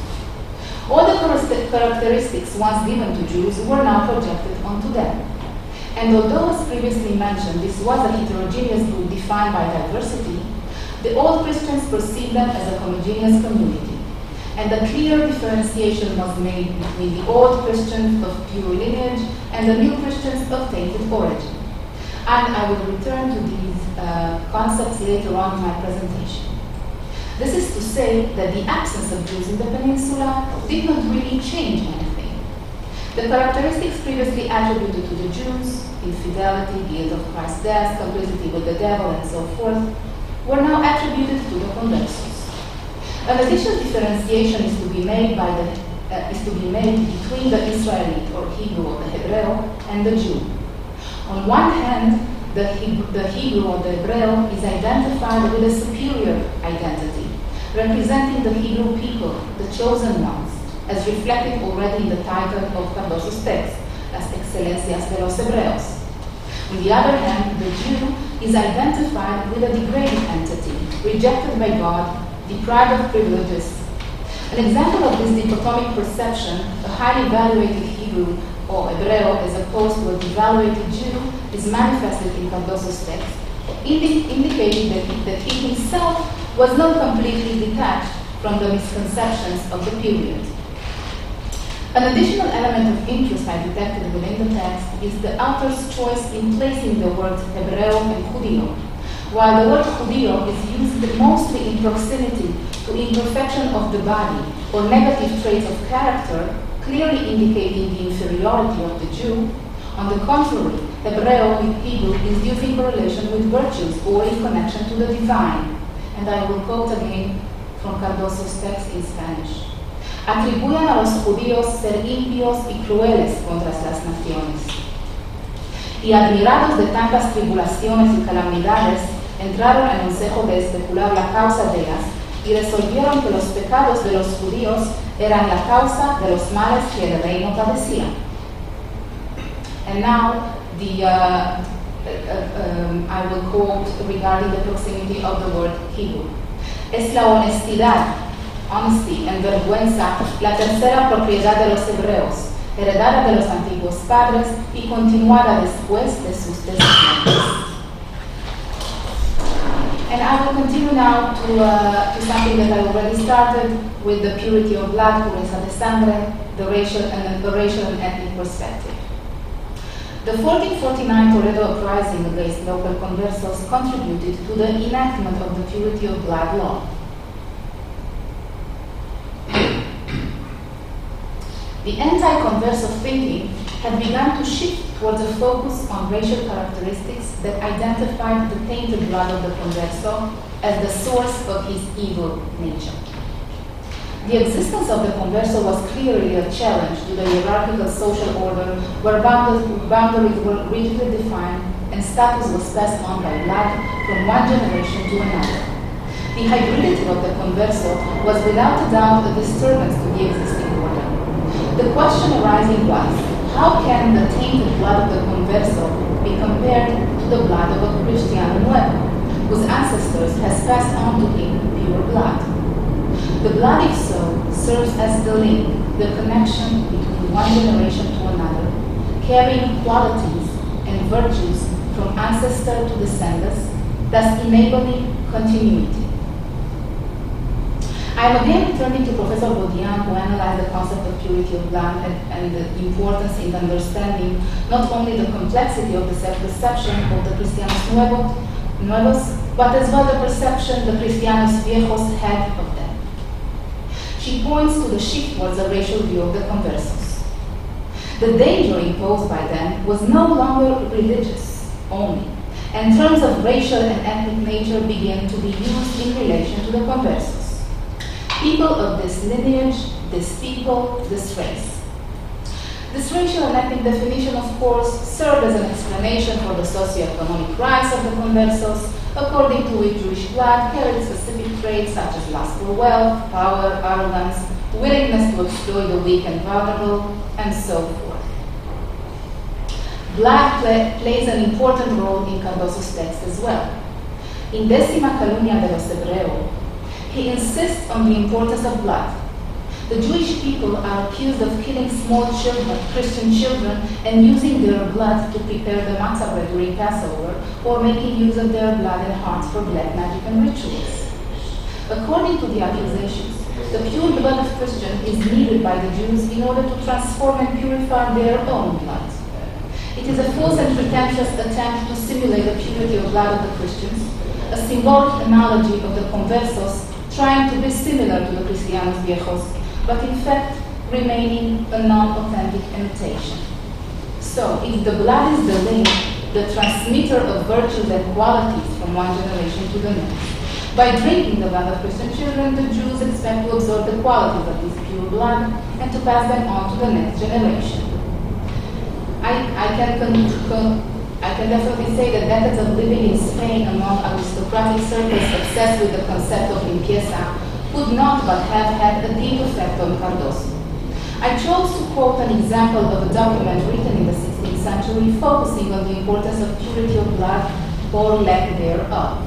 Speaker 6: All the characteristics once given to Jews were now projected onto them. And although, as previously mentioned, this was a heterogeneous group defined by diversity, the old Christians perceived them as a homogeneous community. And a clear differentiation was made between the old Christians of pure lineage and the new Christians of tainted origin. And I will return to these concepts later on in my presentation. This is to say that the absence of Jews in the peninsula did not really change anything. The characteristics previously attributed to the Jews, infidelity, guilt of Christ's death, complicity with the devil, and so forth, were now attributed to the Conversos. An additional differentiation is to be made between the Israelite or Hebrew or the Hebreo and the Jew. On one hand, the Hebrew or the Hebreo is identified with a superior identity, representing the Hebrew people, the chosen ones, as reflected already in the title of Cardoso's text, Las Excelencias de los Hebreos. On the other hand, the Jew is identified with a degraded entity, rejected by God, deprived of privileges. An example of this dichotomic perception, a highly evaluated Hebrew or Hebreo as opposed to a devaluated Jew, is manifested in Cardoso's text, indicating that he himself was not completely detached from the misconceptions of the period. An additional element of interest I detected within the text is the author's choice in placing the words Hebreo and Judío. While the word Judío is used mostly in proximity to imperfection of the body or negative traits of character, clearly indicating the inferiority of the Jew, on the contrary, Hebreo in Hebrew is used in correlation with virtues or in connection to the divine. And I will quote again from Cardoso's text in Spanish. Atribuyan a los judíos ser impios y crueles contra las naciones. Y admirados de tantas tribulaciones y calamidades, entraron en el consejo de especular la causa de ellas y resolvieron que los pecados de los judíos eran la causa de los males que el reino padecía. And now, I will quote regarding the proximity of the word Hebrew. Es la honestidad, honesty and vergüenza, la tercera propiedad de los hebreos, heredada de los antiguos padres y continuada después de sus descendientes. And I will continue now to something that I already started with the purity of blood, pureza de sangre, the racial and ethnic perspective. The 1449 Toledo uprising against local conversos contributed to the enactment of the purity of blood law. The anti-converso thinking had begun to shift towards a focus on racial characteristics that identified the tainted blood of the converso as the source of his evil nature. The existence of the converso was clearly a challenge to the hierarchical social order where boundaries were rigidly defined and status was passed on by blood from one generation to another. The hybridity of the converso was without a doubt a disturbance to the existing order. The question arising was, how can the tainted blood of the converso be compared to the blood of a Cristiano Nuevo, whose ancestors has passed on to him pure blood? The blood, if so, serves as the link, the connection between one generation to another, carrying qualities and virtues from ancestor to descendants, thus enabling continuity. I am again returning to Professor Baudian, who analyzed the concept of purity of blood and the importance in understanding not only the complexity of the self-perception of the Cristianos Nuevos, but as well the perception the Cristianos Viejos had of them. She points to the shift towards a racial view of the conversos. The danger imposed by them was no longer religious only, and terms of racial and ethnic nature began to be used in relation to the conversos. People of this lineage, this people, this race. This racial and ethnic definition, of course, served as an explanation for the socioeconomic rise of the Conversos, according to which Jewish blood carried specific traits such as lust for wealth, power, arrogance, willingness to exploit the weak and vulnerable, and so forth. Blood plays an important role in Cardoso's text as well. In Décima Calumnia de los Hebreos, he insists on the importance of blood. The Jewish people are accused of killing small children, Christian children, and using their blood to prepare the matzah bread during Passover, or making use of their blood and hearts for black magic and rituals. According to the accusations, the pure blood of Christian is needed by the Jews in order to transform and purify their own blood. It is a false and pretentious attempt to simulate the purity of blood of the Christians, a symbolic analogy of the Conversos trying to be similar to the Cristianos Viejos, but in fact remaining a non-authentic imitation. So, if the blood is the link, the transmitter of virtues and qualities from one generation to the next, by drinking the blood of Christian children, the Jews expect to absorb the qualities of this pure blood and to pass them on to the next generation. I can definitely say that methods of living in Spain among aristocratic circles obsessed with the concept of limpieza could not but have had a deep effect on Cardoso. I chose to quote an example of a document written in the 16th century focusing on the importance of purity of blood or lack thereof.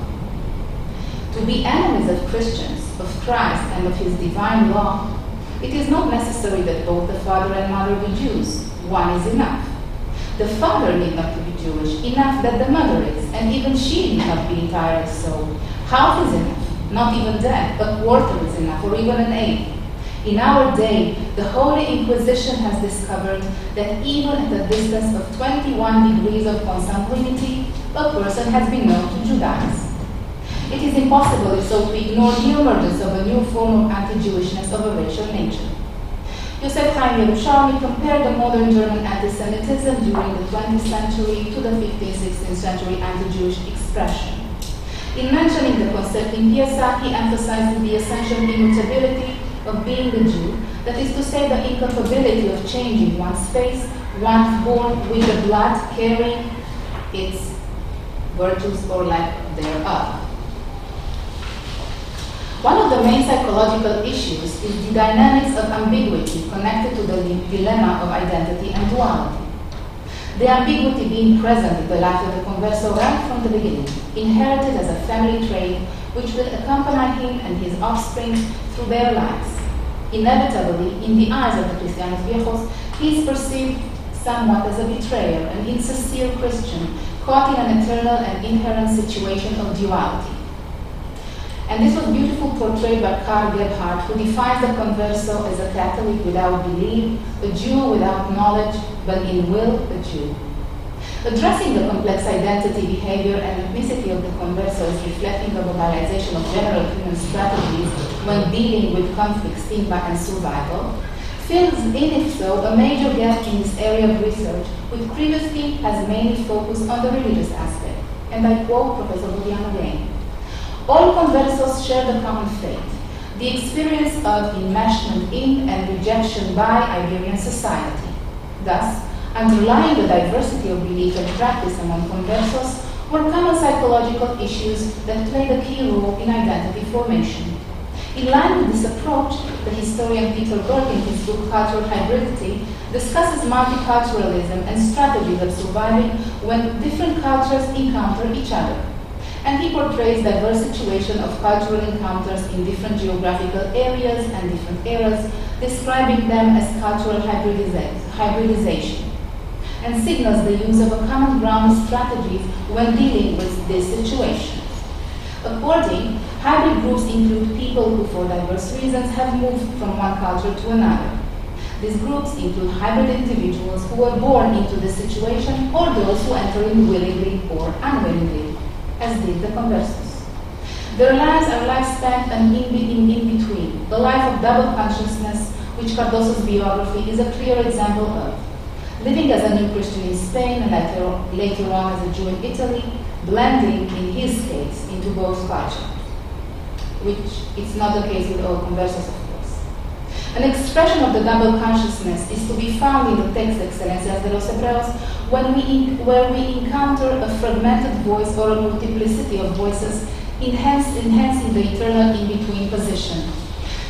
Speaker 6: To be enemies of Christians, of Christ, and of his divine law, it is not necessary that both the father and mother be Jews. One is enough. The father need not to be Jewish, enough that the mother is, and even she need not be entirely so. Half is enough. Not even that, a quarter is enough, or even an eighth. In our day, the Holy Inquisition has discovered that even at a distance of 21 degrees of consanguinity, a person has been known to Judaize. It is impossible, if so, to ignore the emergence of a new form of anti-Jewishness of a racial nature. Yosef Chaim Yerushalmi compared the modern German anti-Semitism during the 20th century to the 15th, 16th century anti-Jewish expression. In mentioning the concept limpieza, he emphasized the essential immutability of being a Jew, that is to say, the incapability of changing one's face, one born with the blood carrying its virtues or lack thereof. One of the main psychological issues is the dynamics of ambiguity connected to the dilemma of identity and duality. The ambiguity being present in the life of the Converso right from the beginning, inherited as a family trait which will accompany him and his offspring through their lives. Inevitably, in the eyes of the Cristianos Viejos, he is perceived somewhat as a betrayer, an insincere Christian, caught in an eternal and inherent situation of duality. And this was beautifully portrayed by Karl Gebhardt, who defines the Converso as a Catholic without belief, a Jew without knowledge, but in will a Jew. Addressing the complex identity, behavior, and ethnicity of the Converso is reflecting the mobilization of general human strategies when dealing with conflicts, stigma, and survival, fills in, if so, a major gap in this area of research, which previously has mainly focused on the religious aspect. And I quote Professor Budian again. All Conversos share the common fate, the experience of enmeshment in and rejection by Iberian society. Thus, underlying the diversity of belief and practice among Conversos were common psychological issues that played a key role in identity formation. In line with this approach, the historian Peter Berg, in his book Cultural Hybridity, discusses multiculturalism and strategies of surviving when different cultures encounter each other. And he portrays diverse situations of cultural encounters in different geographical areas and different eras, describing them as cultural hybridization, and signals the use of a common ground strategies when dealing with these situations. According, hybrid groups include people who, for diverse reasons, have moved from one culture to another. These groups include hybrid individuals who were born into this situation or those who enter in willingly or unwillingly, as did the Conversos. Their lives are lives spent and in between, a life of double consciousness, which Cardoso's biography is a clear example of. Living as a new Christian in Spain and later on as a Jew in Italy, blending, in his case, into both cultures. which is not the case with all Conversos, of course. An expression of the double consciousness is to be found in the text Excelencias de los Hebreos, where we encounter a fragmented voice or a multiplicity of voices enhancing the eternal in-between position.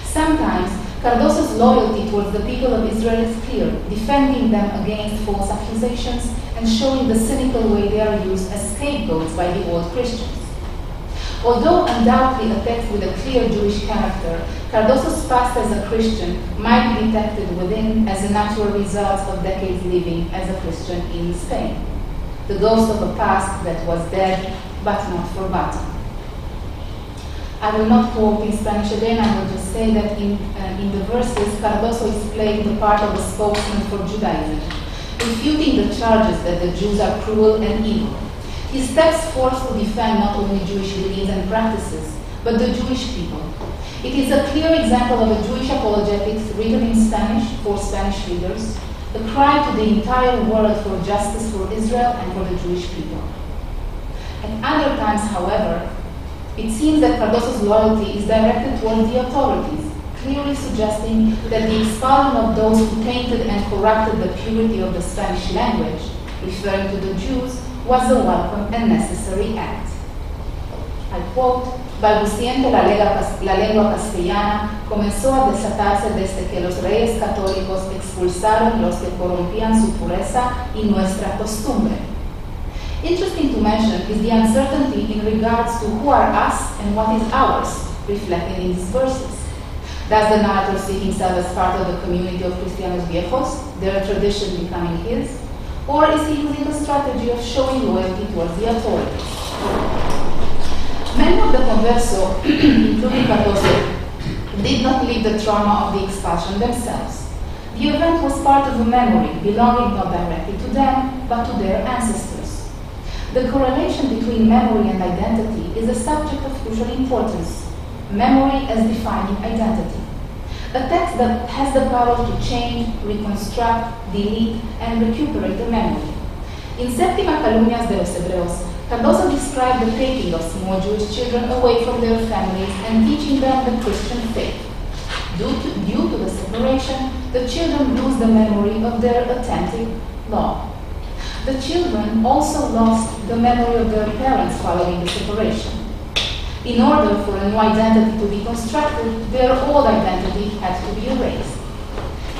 Speaker 6: Sometimes, Cardoso's loyalty towards the people of Israel is clear, defending them against false accusations and showing the cynical way they are used as scapegoats by the old Christians. Although undoubtedly a text with a clear Jewish character, Cardoso's past as a Christian might be detected within as a natural result of decades living as a Christian in Spain. The ghost of a past that was dead but not forgotten. I will not quote in Spanish again, I will just say that in the verses, Cardoso is playing the part of a spokesman for Judaism, refuting the charges that the Jews are cruel and evil. He steps forth to defend not only Jewish beliefs and practices, but the Jewish people. It is a clear example of a Jewish apologetics written in Spanish for Spanish readers, a cry to the entire world for justice for Israel and for the Jewish people. At other times, however, it seems that Cardoso's loyalty is directed toward the authorities, clearly suggesting that the expulsion of those who tainted and corrupted the purity of the Spanish language, referring to the Jews, was a welcome and necessary act. I quote, balbuciente la lengua castellana comenzó a desatarse desde que los reyes católicos expulsaron los que corrompían su pureza y nuestra costumbre. Interesting to mention is the uncertainty in regards to who are us and what is ours, reflected in these verses. Does the narrator see himself as part of the community of Cristianos Viejos, their tradition becoming his? Or is he using a strategy of showing loyalty towards the authorities? Many of the Converso, including Cardoso, did not live the trauma of the expulsion themselves. The event was part of a memory belonging not directly to them, but to their ancestors. The correlation between memory and identity is a subject of crucial importance. Memory as defining identity. A text that has the power to change, reconstruct, delete, and recuperate a memory. In Séptima Calumnias de los Hebreos, Cardoso described the taking of small Jewish children away from their families and teaching them the Christian faith. Due to the separation, the children lose the memory of their authentic law. The children also lost the memory of their parents following the separation. In order for a new identity to be constructed, their old identity had to be erased.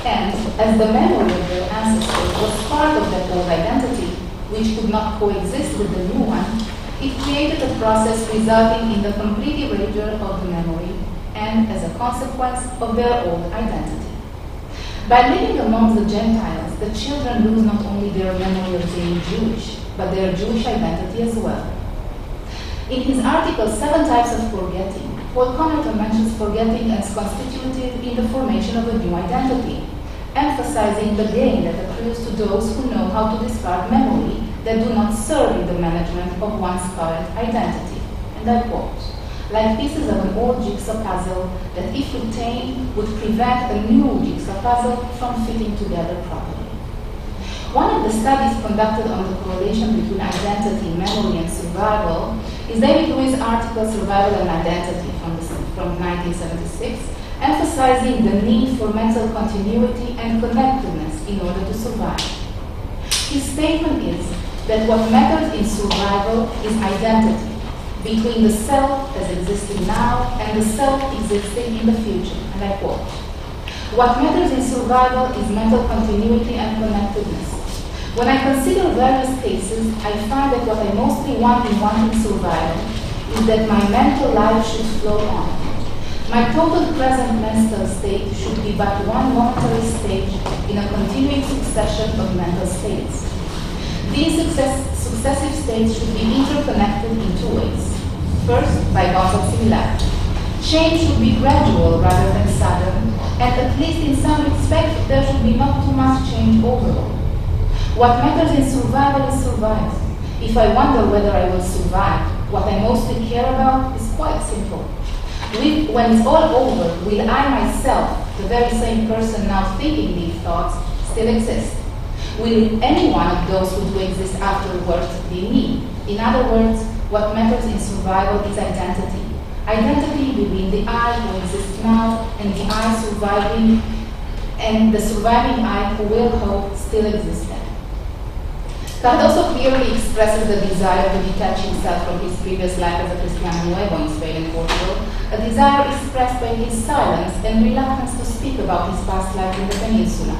Speaker 6: And as the memory of their ancestors was part of that old identity, which could not coexist with the new one, it created a process resulting in the complete erasure of the memory and, as a consequence, of their old identity. By living among the Gentiles, the children lose not only their memory of being Jewish, but their Jewish identity as well. In his article, 7 Types of Forgetting, Paul Connaughton mentions forgetting as constituted in the formation of a new identity, emphasizing the gain that accrues to those who know how to discard memory that do not serve in the management of one's current identity. And I quote, like pieces of an old jigsaw puzzle that, if retained, would prevent a new jigsaw puzzle from fitting together properly. One of the studies conducted on the correlation between identity, memory, and survival is David Louis' article Survival and Identity from 1976, emphasizing the need for mental continuity and connectedness in order to survive. His statement is that what matters in survival is identity, between the self as existing now and the self existing in the future, and I quote, what matters in survival is mental continuity and connectedness. When I consider various cases, I find that what I mostly want in wanting survival is that my mental life should flow on. My total present mental state should be but one momentary stage in a continuing succession of mental states. These successive states should be interconnected in 2 ways. First, by bonds of similarity. Change should be gradual rather than sudden, and at least in some respect, there should be not too much change overall. What matters in survival is survival. If I wonder whether I will survive, what I mostly care about is quite simple. When it's all over, will I myself, the very same person now thinking these thoughts, still exist? Will any one of those who do exist afterwards be me? In other words, what matters in survival is identity. Identity between the I who exists now and the I surviving, and the surviving I who will hope still exists then. Cardoso clearly expresses the desire to detach himself from his previous life as a Cristiano Nuevo in Spain and Portugal, a desire expressed by his silence and reluctance to speak about his past life in the peninsula.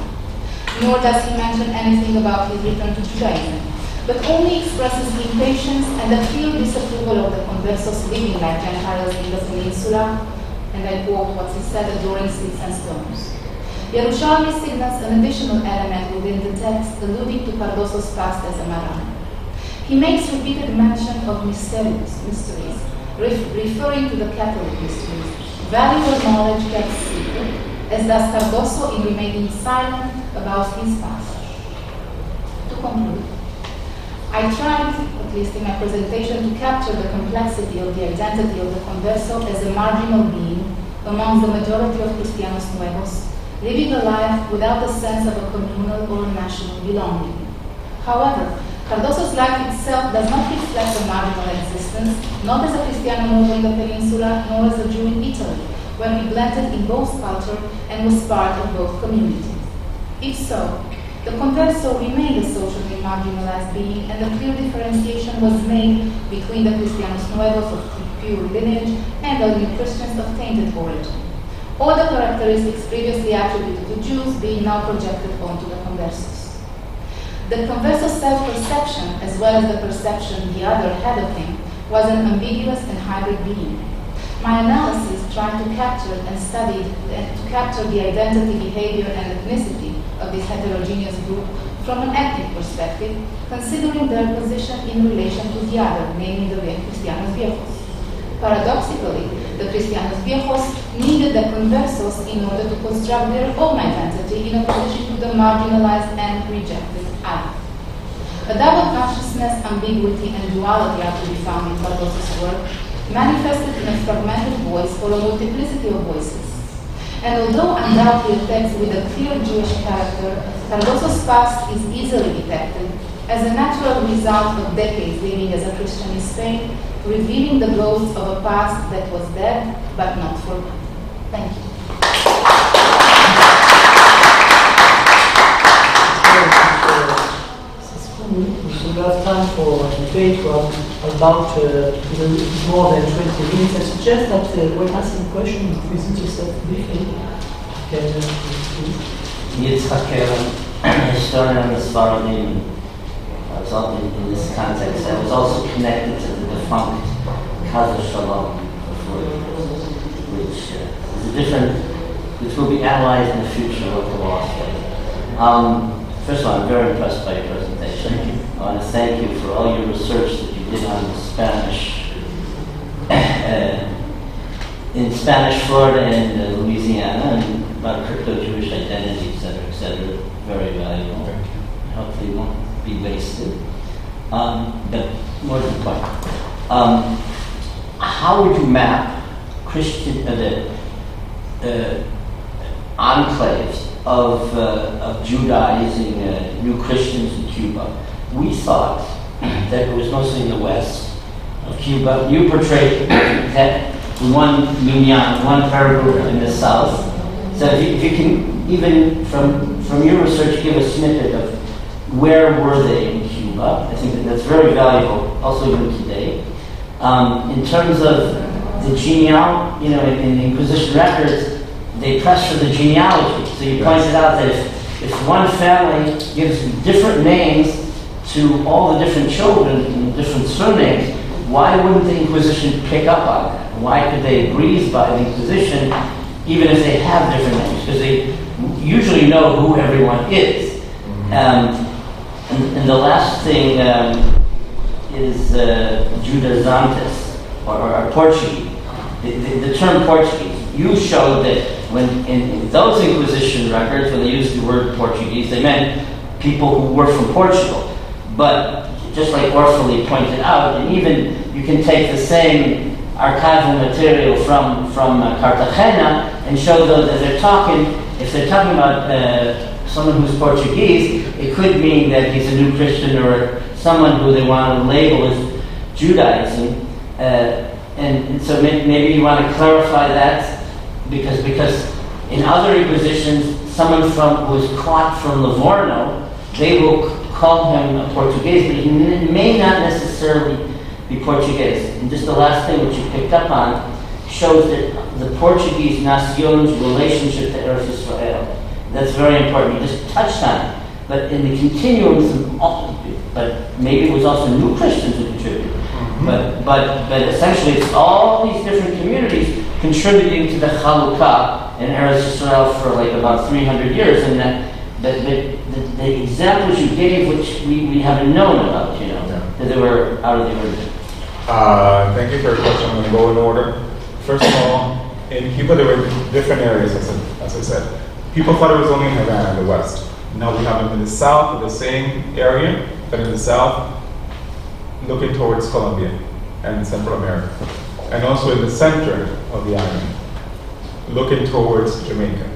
Speaker 6: Nor does he mention anything about his return to Judaism, but only expresses impatience and a clear disapproval of the Conversos living like Gentiles in the peninsula, and I quote what he said, adoring sticks and stones. Yerushalmi signals an additional element within the text alluding to Cardoso's past as a Maran. He makes repeated mention of mysteries, referring to the Catholic mysteries, valuable knowledge kept secret, as does Cardoso in remaining silent about his past. To conclude, I tried, at least in my presentation, to capture the complexity of the identity of the Converso as a marginal being among the majority of Cristianos Nuevos, living a life without a sense of a communal or national belonging. However, Cardoso's life itself does not reflect a marginal existence, not as a Cristiano Nuevo in the peninsula, nor as a Jew in Italy, where he blended in both culture and was part of both communities. If so, the Converso remained a socially marginalized being, and a clear differentiation was made between the Cristianos Nuevos of pure lineage and the new Christians of tainted origin. All the characteristics previously attributed to Jews being now projected onto the Conversos. The Converso's self-perception, as well as the perception the other had of him, was an ambiguous and hybrid being. My analysis tried to capture and studied to capture the identity, behavior, and ethnicity of this heterogeneous group from an ethnic perspective, considering their position in relation to the other, namely the Cristianos Viejos. Paradoxically, the Cristianos Viejos needed the Conversos in order to construct their own identity in opposition to the marginalized and rejected I. A double consciousness, ambiguity, and duality are to be found in Cardoso's work, manifested in a fragmented voice or a multiplicity of voices. And although undoubtedly a text with a clear Jewish character, Cardoso's past is easily detected as a natural result of decades living as a Christian in Spain, revealing the ghost of a past that was dead but not forgotten. Thank you.
Speaker 2: We should have time for a debate about more than 20 minutes. I suggest that when asking questions, you present yourself briefly.
Speaker 1: Yitzhak Keren, historian of Sfaradim, in this context. I was also connected to the defunct Chazal Shalom, which is a different, which will be analyzed in the future of the lost faith. First of all, I'm very impressed by your presentation. I want to thank you for all your research that you did on Spanish, in Spanish Florida and Louisiana, and about crypto-Jewish identity, etc., very valuable. Hopefully it won't be wasted. But more to the point, how would you map Christian, enclaves of Judaizing new Christians in Cuba? We thought that it was mostly in the west of Cuba. You portrayed that one minyan, one paragroup in the south. So if you can, even from your research, give a snippet of where were they in Cuba. I think that's very valuable, also even today. In terms of the genealogy, in the Inquisition records, they press for the genealogy. So you pointed out that if one family gives different names to all the different children and different surnames, why wouldn't the Inquisition pick up on that? Why could they breeze by the Inquisition even if they have different names? Because they usually know who everyone is. And the last thing is Judaizantes, or Portuguese. The term Portuguese. You showed that when in those Inquisition records, when they used the word Portuguese, they meant people who were from Portugal. But just like Orfali pointed out, and even you can take the same archival material from Cartagena and show that if they're talking about someone who's Portuguese, it could mean that he's a new Christian or someone who they want to label as Judaizing. And so maybe you want to clarify that, because in other Inquisitions, someone who was caught from Livorno, they will call him a Portuguese, but he may not necessarily be Portuguese. And just the last thing which you picked up on shows that the Portuguese nacion's relationship to Eretz Israel. That's very important. You just touched on it. But in the continuum, but maybe it was also new Christians who contributed. But essentially it's all these different communities contributing to the Chalukah in Eretz Israel for like about 300 years. And the examples you gave, which we haven't known about, that they were out of the origin.
Speaker 4: Thank you for your question. I'm going to go in order. First of all, in Cuba there were different areas, as I said. People thought it was only in Havana in the west. Now we have them in the south, in the same area, but in the south, looking towards Colombia and Central America. And also in the center of the island, looking towards Jamaica.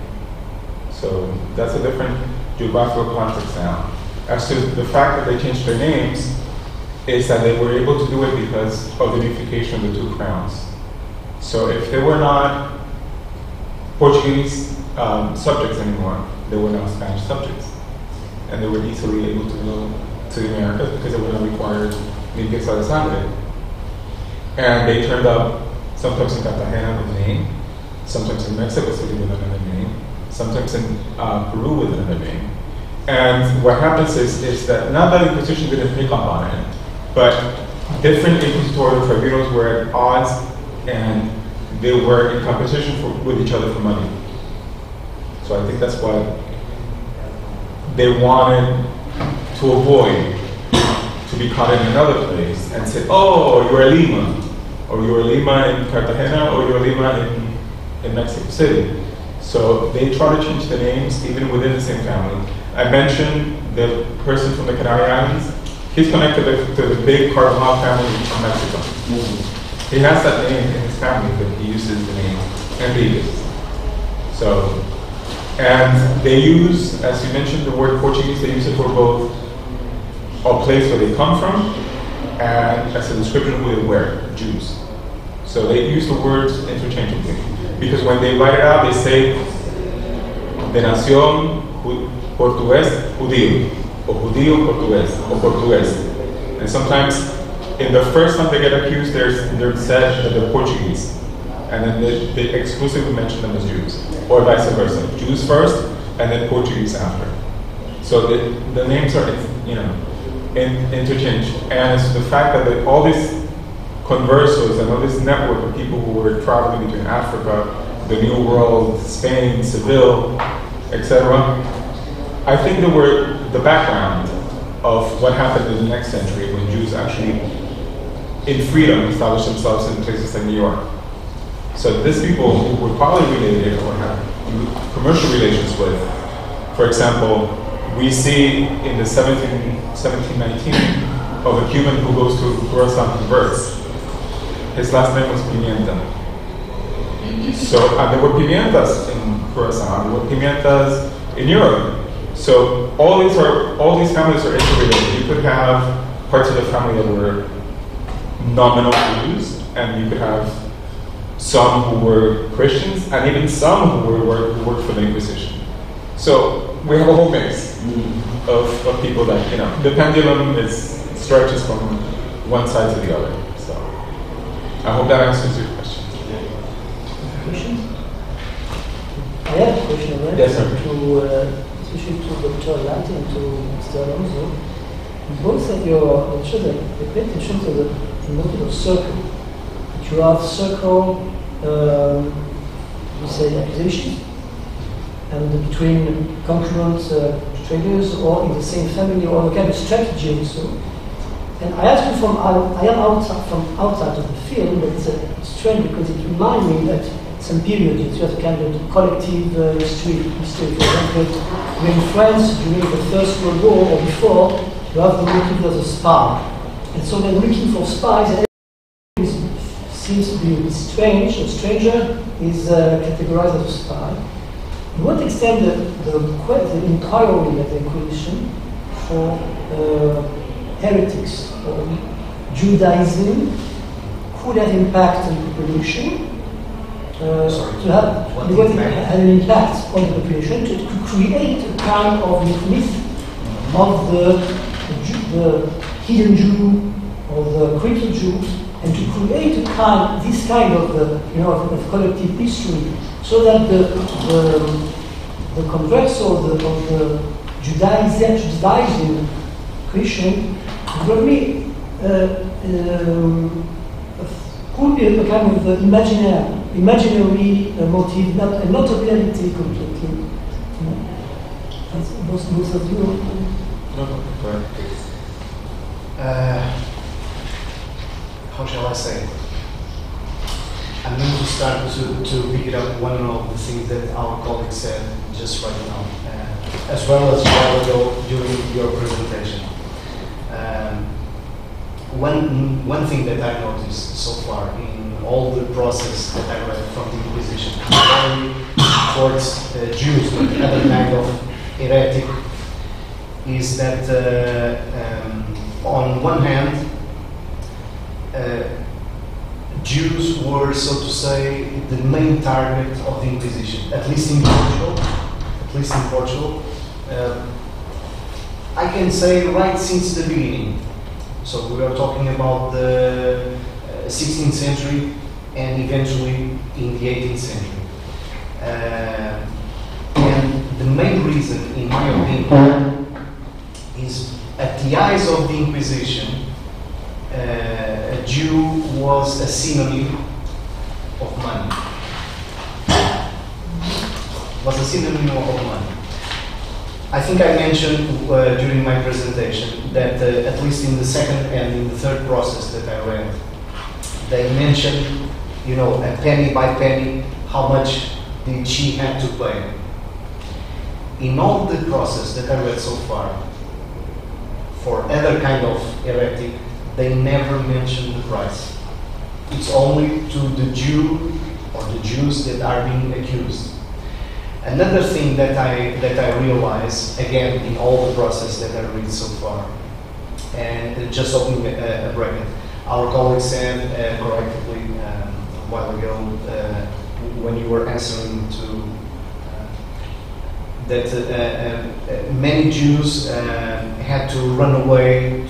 Speaker 4: So that's a different geographical context now. As to the fact that they changed their names, is that they were able to do it because of the unification of the two crowns. So if they were not Portuguese subjects anymore, they were now Spanish subjects. And they were easily able to go to the Americas because they were not required Limpieza de Sangre. And they turned up sometimes in Cartagena with a name, sometimes in Mexico City with another name, sometimes in Peru with another name. And what happens is that not that Inquisition didn't pick up on it, but different inquisitorial tribunals were at odds and they were in competition with each other for money. So I think that's why they wanted to avoid to be caught in another place and say, oh, you're a Lima, or you're a Lima in Cartagena, or you're a Lima in Mexico City. So they try to change the names even within the same family. I mentioned the person from the Canary Islands. He's connected to the big Carvajal family from Mexico. He has that name in his family, but he uses the name Enriquez. So, and they use, as you mentioned, the word Portuguese, they use it for both a place where they come from and as a description of who they were, Jews. So they use the words interchangeably. Because when they write it out, they say, de nación portugués judío, or judío portugués, or portugués. And sometimes, in the first time they get accused, they're said that they're Portuguese. And then they exclusively mention them as Jews. Or vice versa. Jews first, and then Portuguese after. So the names are, interchanged. And it's the fact that all these Conversos and all this network of people who were traveling between Africa, the New World, Spain, Seville, etc. I think they were the background of what happened in the next century when Jews actually, in freedom, established themselves in places like New York. So these people who were probably related or had commercial relations with, for example, we see in the 1719 of a Cuban who goes to Curaçao converts. His last name was Pimienta. So, and there were Pimientas in Curaçao, there were Pimientas in Europe. So all these families are interrelated. You could have parts of the family that were nominal Jews, and you could have some who were Christians, and even some who worked for the Inquisition. So we have a whole mix of people that, the pendulum stretches from one side to the other. So I hope that answers your question.
Speaker 2: Questions? I have a question already.
Speaker 4: Yes, sir.
Speaker 2: Especially to Dr. Leite and to Mr. Alonso. Both of your children, they pay attention to the notion of circle. That you have circle, we say accusation, and between concurrent traders or in the same family or a kind of strategy also. And I ask you I am outside of the field, but it's strange because it reminds me that some period you have a kind of collective history. For example, in France during the First World War or before, you have the motive of a spy. And so when looking for spies, everything seems to be a bit strange. A stranger is categorized as a spy. To what extent the inquiry of the Inquisition for heretics or Judaism could have impact on the population. To have
Speaker 3: What
Speaker 2: had an impact on the population to create a kind of myth of the hidden Jew or the crypto Jew, and to create this kind of of collective history, so that the Conversos of the Judaism Christian probably could be a kind of imaginary motive, not a reality completely. That's both of you.
Speaker 3: How shall I say? I'm going to start to pick up one of the things that our colleague said just right now, as well as a while ago during your presentation. One thing that I noticed so far in all the process that I read from the Inquisition, towards Jews and other kind of heretic, is that on one hand, Jews were, so to say, the main target of the Inquisition, at least in Portugal. I can say right since the beginning. So we are talking about the 16th century and eventually in the 18th century. And the main reason, in my opinion, is at the eyes of the Inquisition, a Jew was a synonym of money. Was a synonym of money. I think I mentioned during my presentation that at least in the second and in the third process that I read, they mentioned, a penny by penny, how much did she have to pay. In all the process that I read so far, for other kind of heretic, they never mention the price. It's only to the Jew or the Jews that are being accused. Another thing that I realize, again, in all the process that I read so far, and just opening a bracket, our colleague said correctly a while ago when you were answering to that many Jews had to run away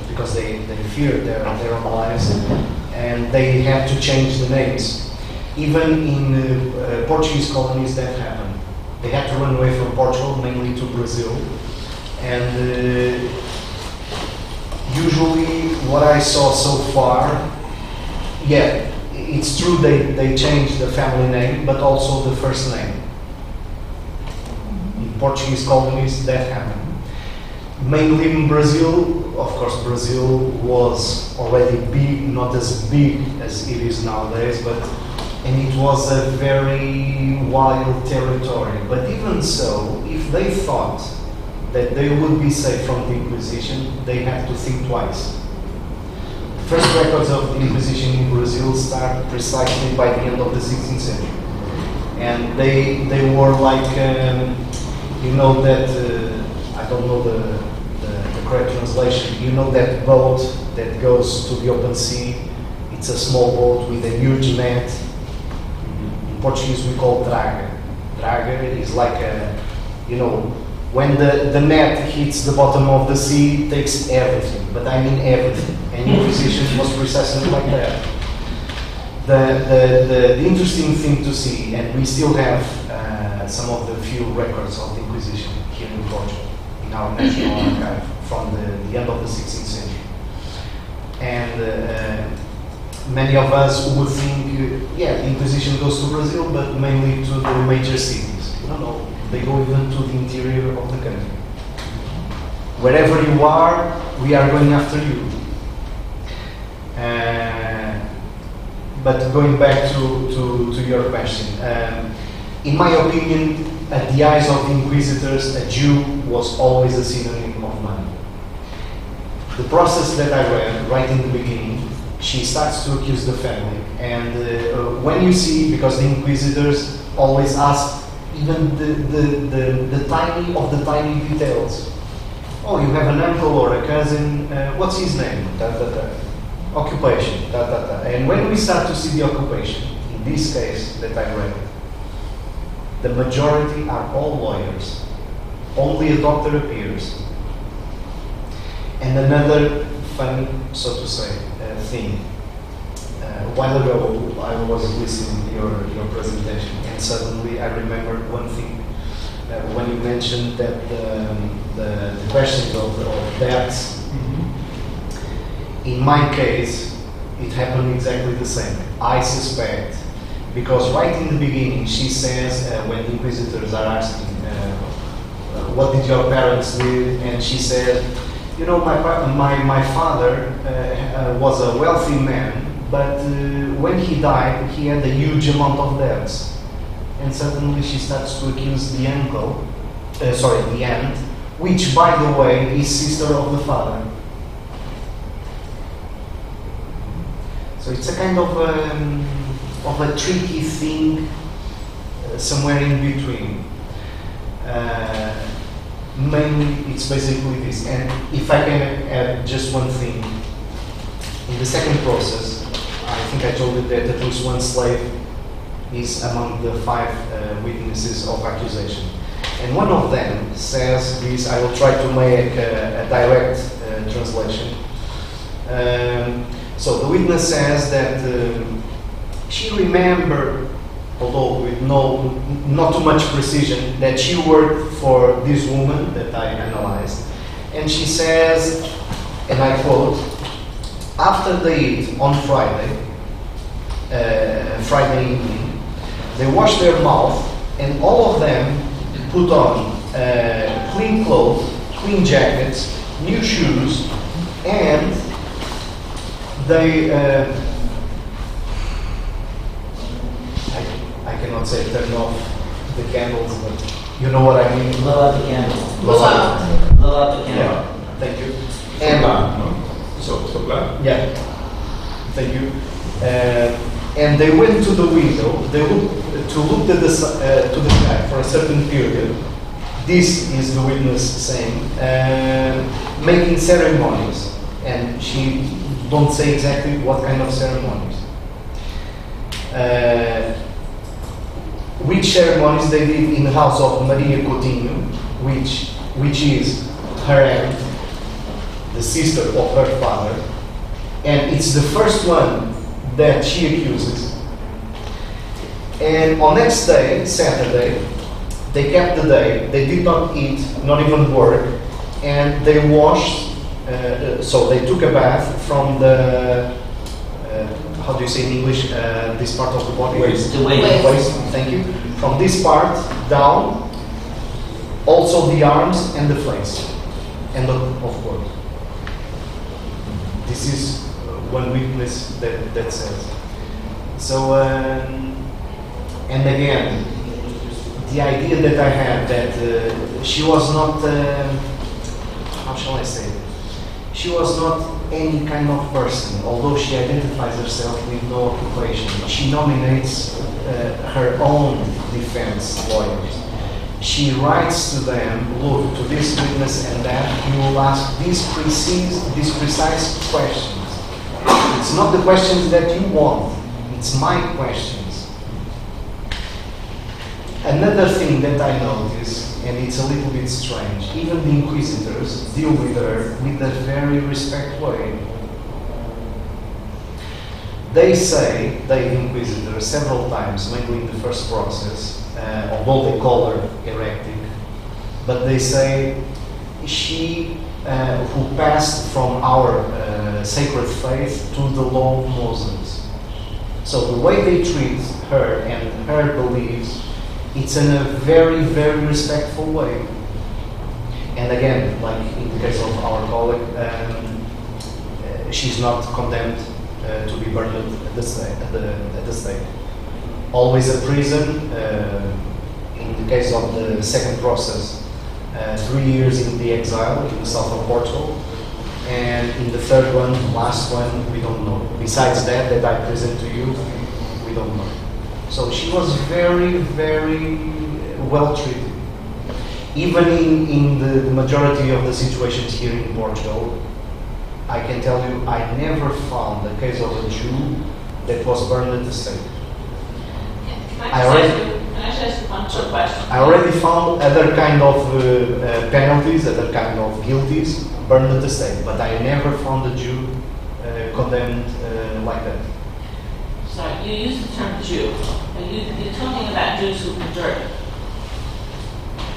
Speaker 3: because they feared their own lives, and they had to change the names. Even in Portuguese colonies that happened. They had to run away from Portugal, mainly to Brazil. And usually what I saw so far, it's true they changed the family name, but also the first name. In Portuguese colonies that happened. Mainly in Brazil, of course Brazil was already big, not as big as it is nowadays, and it was a very wild territory. But even so, if they thought that they would be safe from the Inquisition, they had to think twice. The first records of the Inquisition in Brazil start precisely by the end of the 16th century. And they were like, that, I don't know the correct translation, that boat that goes to the open sea. It's a small boat with a huge net. In Portuguese we call draga. Draga is like when the net hits the bottom of the sea, it takes everything, but I mean everything. And Inquisition was precisely like that. The interesting thing to see, and we still have some of the few records of the Inquisition here in Portugal, in our national archive from the end of the 16th century. And many of us would think, the Inquisition goes to Brazil, but mainly to the major cities. No, they go even to the interior of the country. Wherever you are, we are going after you. But going back to your question, in my opinion, at the eyes of the Inquisitors, a Jew was always a synonym of money. The process that I read right in the beginning, she starts to accuse the family, and when you see, because the Inquisitors always ask even the tiny of the tiny details. Oh, you have an uncle or a cousin, what's his name? occupation, and when we start to see the occupation, in this case that I read, the majority are all lawyers. Only a doctor appears. And another funny, so to say, thing. A while ago, I was listening to your presentation, and suddenly I remembered one thing. When you mentioned that the question of debts, in my case, it happened exactly the same. I suspect, because right in the beginning, she says, when the inquisitors are asking, what did your parents do? And she said, you know, my father was a wealthy man, but when he died, he had a huge amount of debts. And suddenly she starts to accuse the uncle, the aunt, which, by the way, is sister of the father. So it's a kind of a tricky thing, somewhere in between. Mainly, it's basically this. And if I can add just one thing, in the second process, I think I told you that at least one slave is among the 5 witnesses of accusation. And one of them says this, I will try to make a direct translation. So the witness says that she remembered, although with not too much precision, that she worked for this woman that I analyzed. And she says, and I quote, after they eat on Friday evening, they wash their mouth, and all of them put on clean clothes, clean jackets, new shoes, and they, I cannot say turn off the candles, but you know what I mean.
Speaker 1: Blow out the candle.
Speaker 3: Blow
Speaker 1: out the candle.
Speaker 3: Yeah, thank you. And yeah, thank you. And they went to the window. They look to the sky for a certain period. This is the witness saying, making ceremonies, and she don't say exactly what kind of ceremonies. Which ceremonies they did in the house of Maria Coutinho, which is her aunt, the sister of her father, and it's the first one that she accuses. And on next day, Saturday, they kept the day, they did not eat, not even work, and they washed, so they took a bath from the, how do you say in English, this part of the body?
Speaker 1: Waist. The
Speaker 3: Waist, thank you. From this part down, also the arms and the face, and of course. This is one witness that says. So, and again, the idea that I had that she was not, how shall I say it? She was not any kind of person, although she identifies herself with no occupation. She nominates her own defense lawyers. She writes to them, look, to this witness and that, you will ask these precise questions. It's not the questions that you want, it's my questions. Another thing that I noticed, and it's a little bit strange, even the inquisitors deal with her with a very respectful way. They say, the inquisitors, several times when doing the first process, although they call her heretic, but they say she who passed from our sacred faith to the law of Moses. So the way they treat her and her beliefs, it's in a very, very respectful way. And again, like in the case of our colleague, she's not condemned to be burned at the stake. Always a prison. In the case of the second process, 3 years in the exile in the south of Portugal. And in the third one, last one, we don't know. Besides that I present to you, we don't know. So she was very, very well treated. Even in the majority of the situations here in Portugal, I can tell you, I never found the case of a Jew that was burned at the stake.
Speaker 7: Can I just ask you one quick question?
Speaker 3: I already found other kind of penalties, other kind of guilties burned at the stake, but I never found a Jew condemned like that.
Speaker 7: So you use the term Jew, but you're talking about Jews who converted,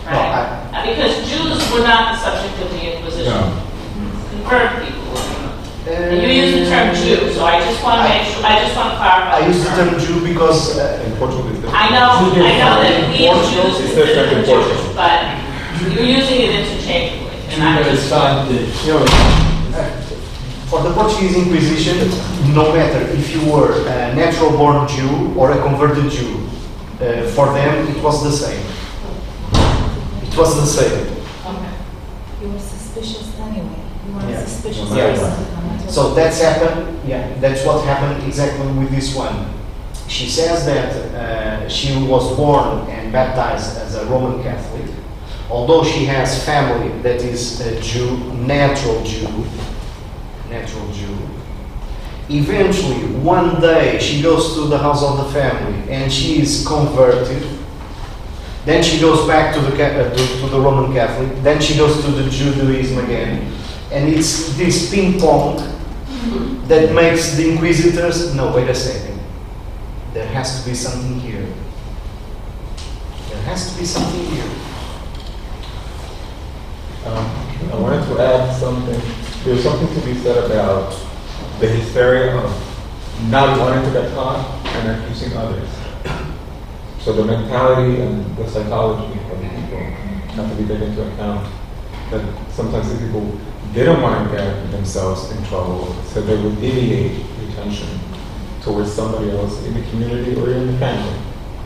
Speaker 7: right?
Speaker 3: No,
Speaker 7: Because Jews were not the subject of the Inquisition.
Speaker 4: No.
Speaker 7: Converted people were. And you use the term Jew, so I just want to make sure, I just want to clarify.
Speaker 3: I use the term Jew because
Speaker 4: In Portugal, it's different.
Speaker 7: I know that we use
Speaker 4: It's
Speaker 7: Jews
Speaker 4: different in
Speaker 7: Jewish,
Speaker 4: Portugal.
Speaker 7: but you're using it interchangeably. And I just,
Speaker 3: for the Portuguese Inquisition, no matter if you were a natural-born Jew or a converted Jew, for them it was the same. It was the same.
Speaker 7: okay.
Speaker 6: You were suspicious anyway. You were
Speaker 3: Yeah.
Speaker 6: a suspicious
Speaker 3: Yeah.
Speaker 6: person.
Speaker 3: So that's happened. Yeah, that's what happened exactly with this one. She says that she was born and baptized as a Roman Catholic, although she has family that is a Jew, natural Jew. Eventually, one day she goes to the house of the family and she is converted. Then she goes back to the Roman Catholic. Then she goes to the Judaism again, and it's this ping pong that makes the inquisitors. No, wait a second. There has to be something here. There has to be something here.
Speaker 4: I wanted to add something. There's something to be said about the hysteria of not wanting to get caught and accusing others. So the mentality and the psychology of the people have to be taken into account. That sometimes the people didn't want to get themselves in trouble, so they would deviate the attention towards somebody else in the community or in the family.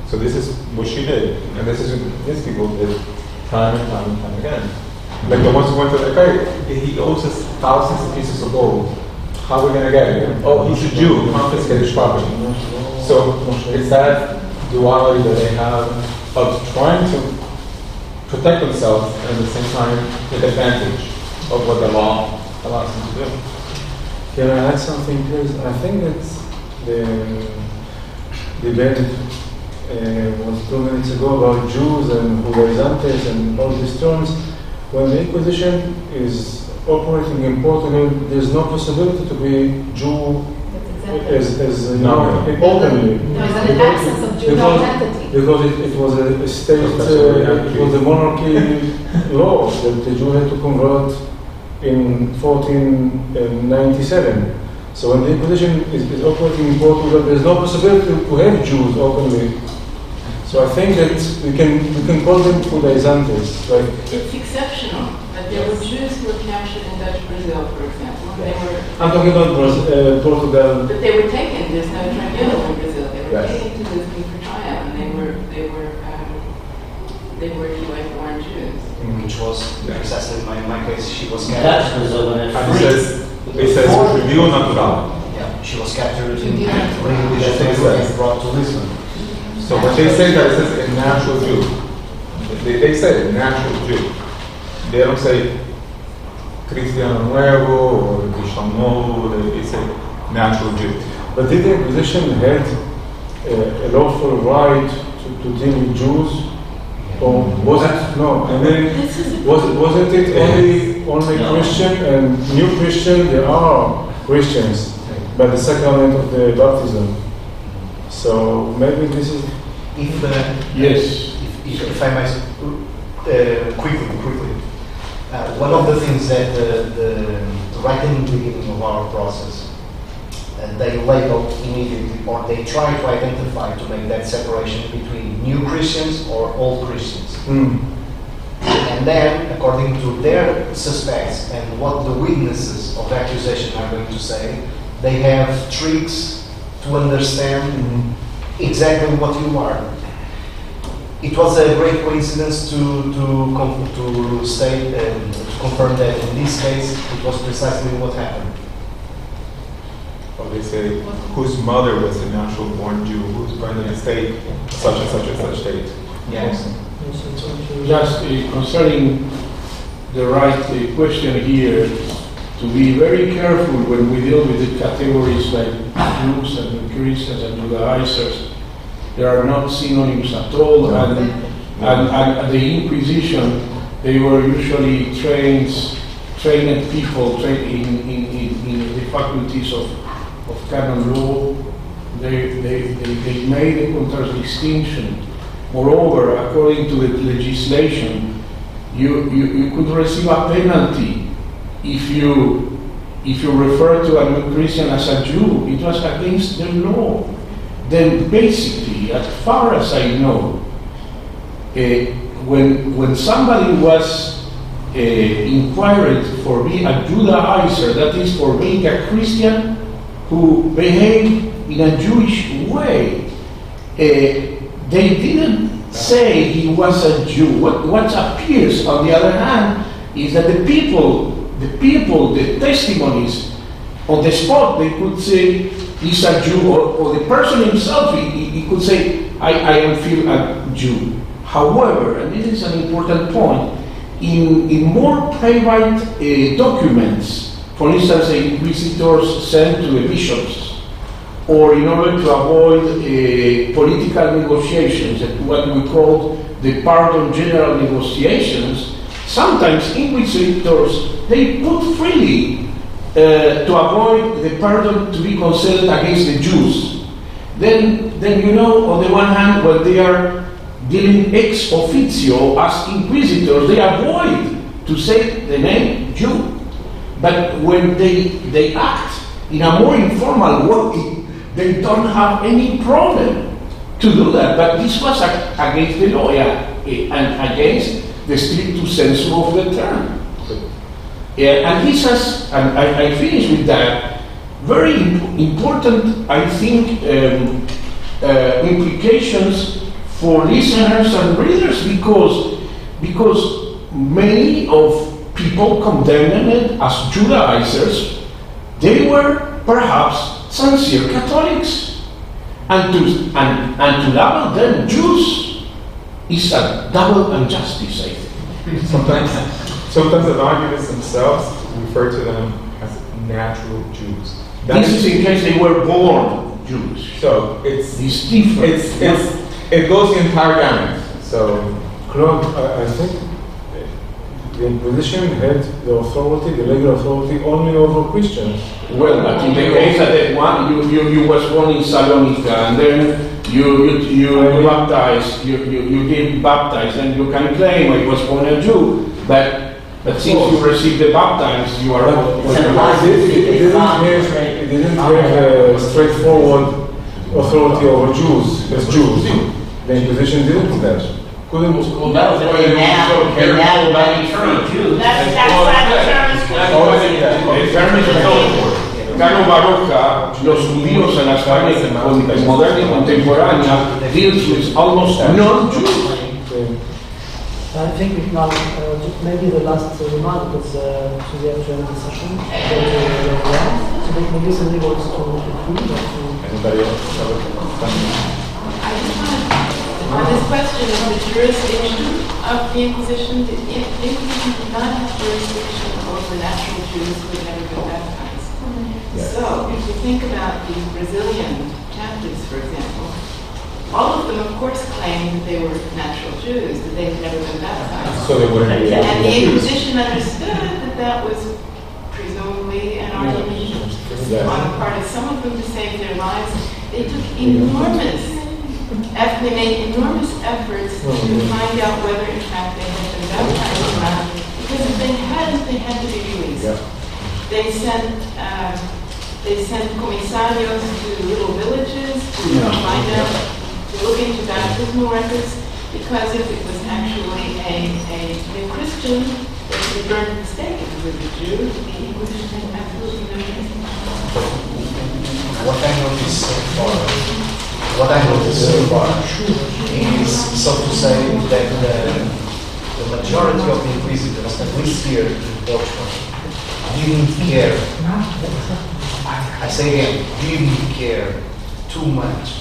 Speaker 4: So this is what she did, and this is what these people did time and time and time again. Like the ones who went to the guy, he owes us thousands of pieces of gold. How are we going to get it? Oh, he's a Jew, confiscate his property. So it's that duality that they have of trying to protect themselves and at the same time take advantage of what the law allows them to do.
Speaker 5: Can I add something, please? I think that the debate was 2 minutes ago about Jews and Judaizantes and all these terms. When the Inquisition is operating in Portugal, there's no possibility to be Jew as openly.
Speaker 6: There is an absence of Jew identity.
Speaker 5: Because it was a state, it was a monarchy law that the Jew had to convert in 1497. So when the Inquisition is operating in Portugal, there's no possibility to have Jews openly. So I think that we can call them Judaizantes. Like
Speaker 8: it's exceptional, but there were Jews who were captured in Dutch Brazil, for example. They were,
Speaker 5: I'm talking about Portugal.
Speaker 8: but they were taken. There's no tribunal in Brazil. They were
Speaker 5: Yes.
Speaker 8: taken to Lisbon for trial, and they were US-born Jews.
Speaker 3: Which was precisely my case. She was
Speaker 1: That's
Speaker 3: captured.
Speaker 1: Brazil when it
Speaker 4: And it says review natural.
Speaker 3: Yeah, she was captured in
Speaker 8: Yeah.
Speaker 3: Rio de Janeiro and brought to Lisbon.
Speaker 4: So when they say that, it says a natural Jew. They say natural Jew. They don't say Cristiano Nuevo or Cristiano. They say natural Jew.
Speaker 5: But did the Inquisition had a lawful right to deal with Jews? Or was it? No, I mean, wasn't it only Christian and new Christian? There are Christians by the sacrament of the baptism. So maybe this is.
Speaker 1: Yes.
Speaker 3: If I may, quickly. One of the things that right in the beginning of our process, they labeled immediately, or they try to identify to make that separation between new Christians or old Christians. And then, according to their suspects and what the witnesses of accusation are going to say, they have tricks to understand exactly what you are. It was a great coincidence to state and to confirm that in this case it was precisely what happened.
Speaker 4: Or they say whose mother was a natural born Jew, who's born in a state, such and such and such state.
Speaker 3: Yes.
Speaker 9: Just concerning the right question here, to be very careful when we deal with the categories like Jews and Christians and Judaizers. They are not synonyms at all, and the Inquisition, they were usually trained people in the faculties of canon law. They made a contradistinction. Moreover, according to the legislation, you could receive a penalty if you refer to a non-Christian as a Jew. It was against the law. Then basically, as far as I know, when somebody was inquired for being a Judaizer, that is for being a Christian who behaved in a Jewish way, they didn't say he was a Jew. What appears, on the other hand, is that the testimonies on the spot, they could say he's a Jew, or the person himself, he could say, I feel a Jew. However, and this is an important point, in more private documents, for instance, the inquisitors sent to the bishops, or in order to avoid political negotiations, what we call the pardon general negotiations, sometimes inquisitors, they put freely to avoid the pardon to be considered against the Jews. Then on the one hand, when they are dealing ex officio as inquisitors, they avoid to say the name Jew. But when they act in a more informal way, they don't have any problem to do that. But this was against the law, and against the strict sense of the term. And this has, and I finish with that, very important, I think, implications for listeners and readers, because many of people condemned it as Judaizers, they were perhaps sincere Catholics, and to label them Jews is a double injustice, I think.
Speaker 4: Sometimes the evangelists themselves refer to them as natural Jews.
Speaker 9: This is in case they were born Jews.
Speaker 4: So it's
Speaker 9: different.
Speaker 4: It goes the entire gamut. So,
Speaker 5: Claude, I think the Inquisition had the authority, the legal authority, only over Christians.
Speaker 9: Well, but in the case that one, you was born in Salonika, and then you baptized, you get baptized, and you can claim I was born a Jew, but since you received the baptism, you are not.
Speaker 5: It didn't have a straightforward authority over Jews as Jews. The Inquisition didn't that.
Speaker 1: No, but they now free Jews.
Speaker 7: That's why the term is
Speaker 9: Cano Barroca, los judíos en la España moderna y contemporánea deals with almost non-Jews.
Speaker 2: I think we now, maybe the last remark, because we have to end the session. So maybe somebody wants to conclude.
Speaker 4: Anybody else?
Speaker 8: On this question of the jurisdiction of the Inquisition, the Inquisition did not have jurisdiction over natural Jews who had never been baptized.
Speaker 4: Yes.
Speaker 8: So, if you think about the Brazilian captives, for example, all of them, of course, claimed that they were natural Jews, that they had never been baptized.
Speaker 4: So they wouldn't be able to
Speaker 8: And the
Speaker 4: be Jews.
Speaker 8: Inquisition understood that was presumably an argument on the part of some of them to save their lives. They took they made enormous efforts to find out whether, in fact, they had been baptized or not, because if they hadn't, they had to be released.
Speaker 4: Yeah.
Speaker 8: They sent commissarios to little villages to find out, to look into baptismal records, because if it was actually a Christian, they could be burned at the stake. If it was a Jew, the Inquisition had absolutely no reason.
Speaker 3: What I noticed so far is, so to say, that the majority of the inquisitors, at least here in Portugal, didn't care. I say again, didn't care too much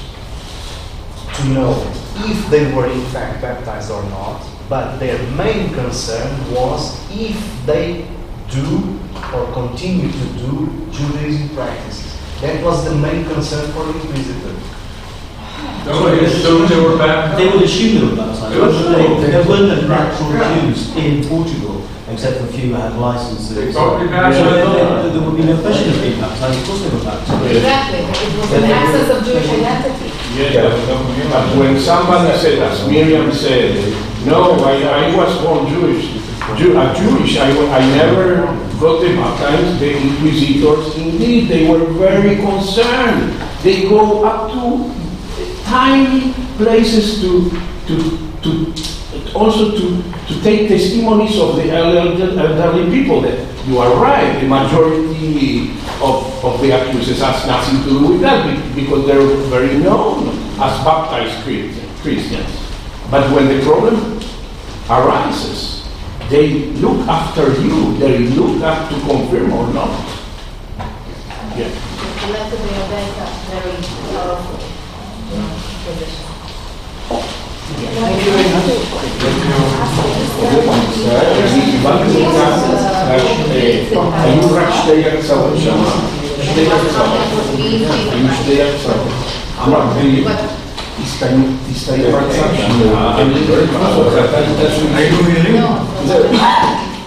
Speaker 3: to know if they were in fact baptized or not, but their main concern was if they do or continue to do Judaism practices. That was the main concern for the Inquisitor.
Speaker 4: So they were baptized?
Speaker 1: They would assume they were baptized. There weren't no natural Jews in Portugal, except for a few who had licenses.
Speaker 4: They probably
Speaker 1: So
Speaker 4: baptized.
Speaker 1: there would be no question of being baptized. Of course they were baptized.
Speaker 6: Exactly. It was an access of Jewish identity.
Speaker 9: Yes, but when somebody said, as Miriam said, no, I was born Jewish, I never got the baptized. The Inquisitors, indeed, they were very concerned. They go up to tiny places to take testimonies of the elderly people. That you are right, the majority of the accusers has nothing to do with that because they're very known as baptized Christians. But when the problem arises, they look after you, they look up to confirm or not. Yeah.
Speaker 6: Collectively obey that very powerful position.
Speaker 2: Thank you very much.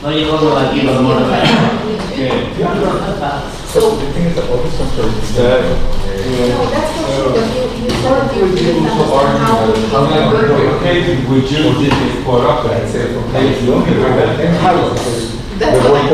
Speaker 1: No, you can't like you don't want
Speaker 4: So the thing is that all this is that we Jews did this for up and say from place you only heard that in Portuguese.
Speaker 6: That's what I mean.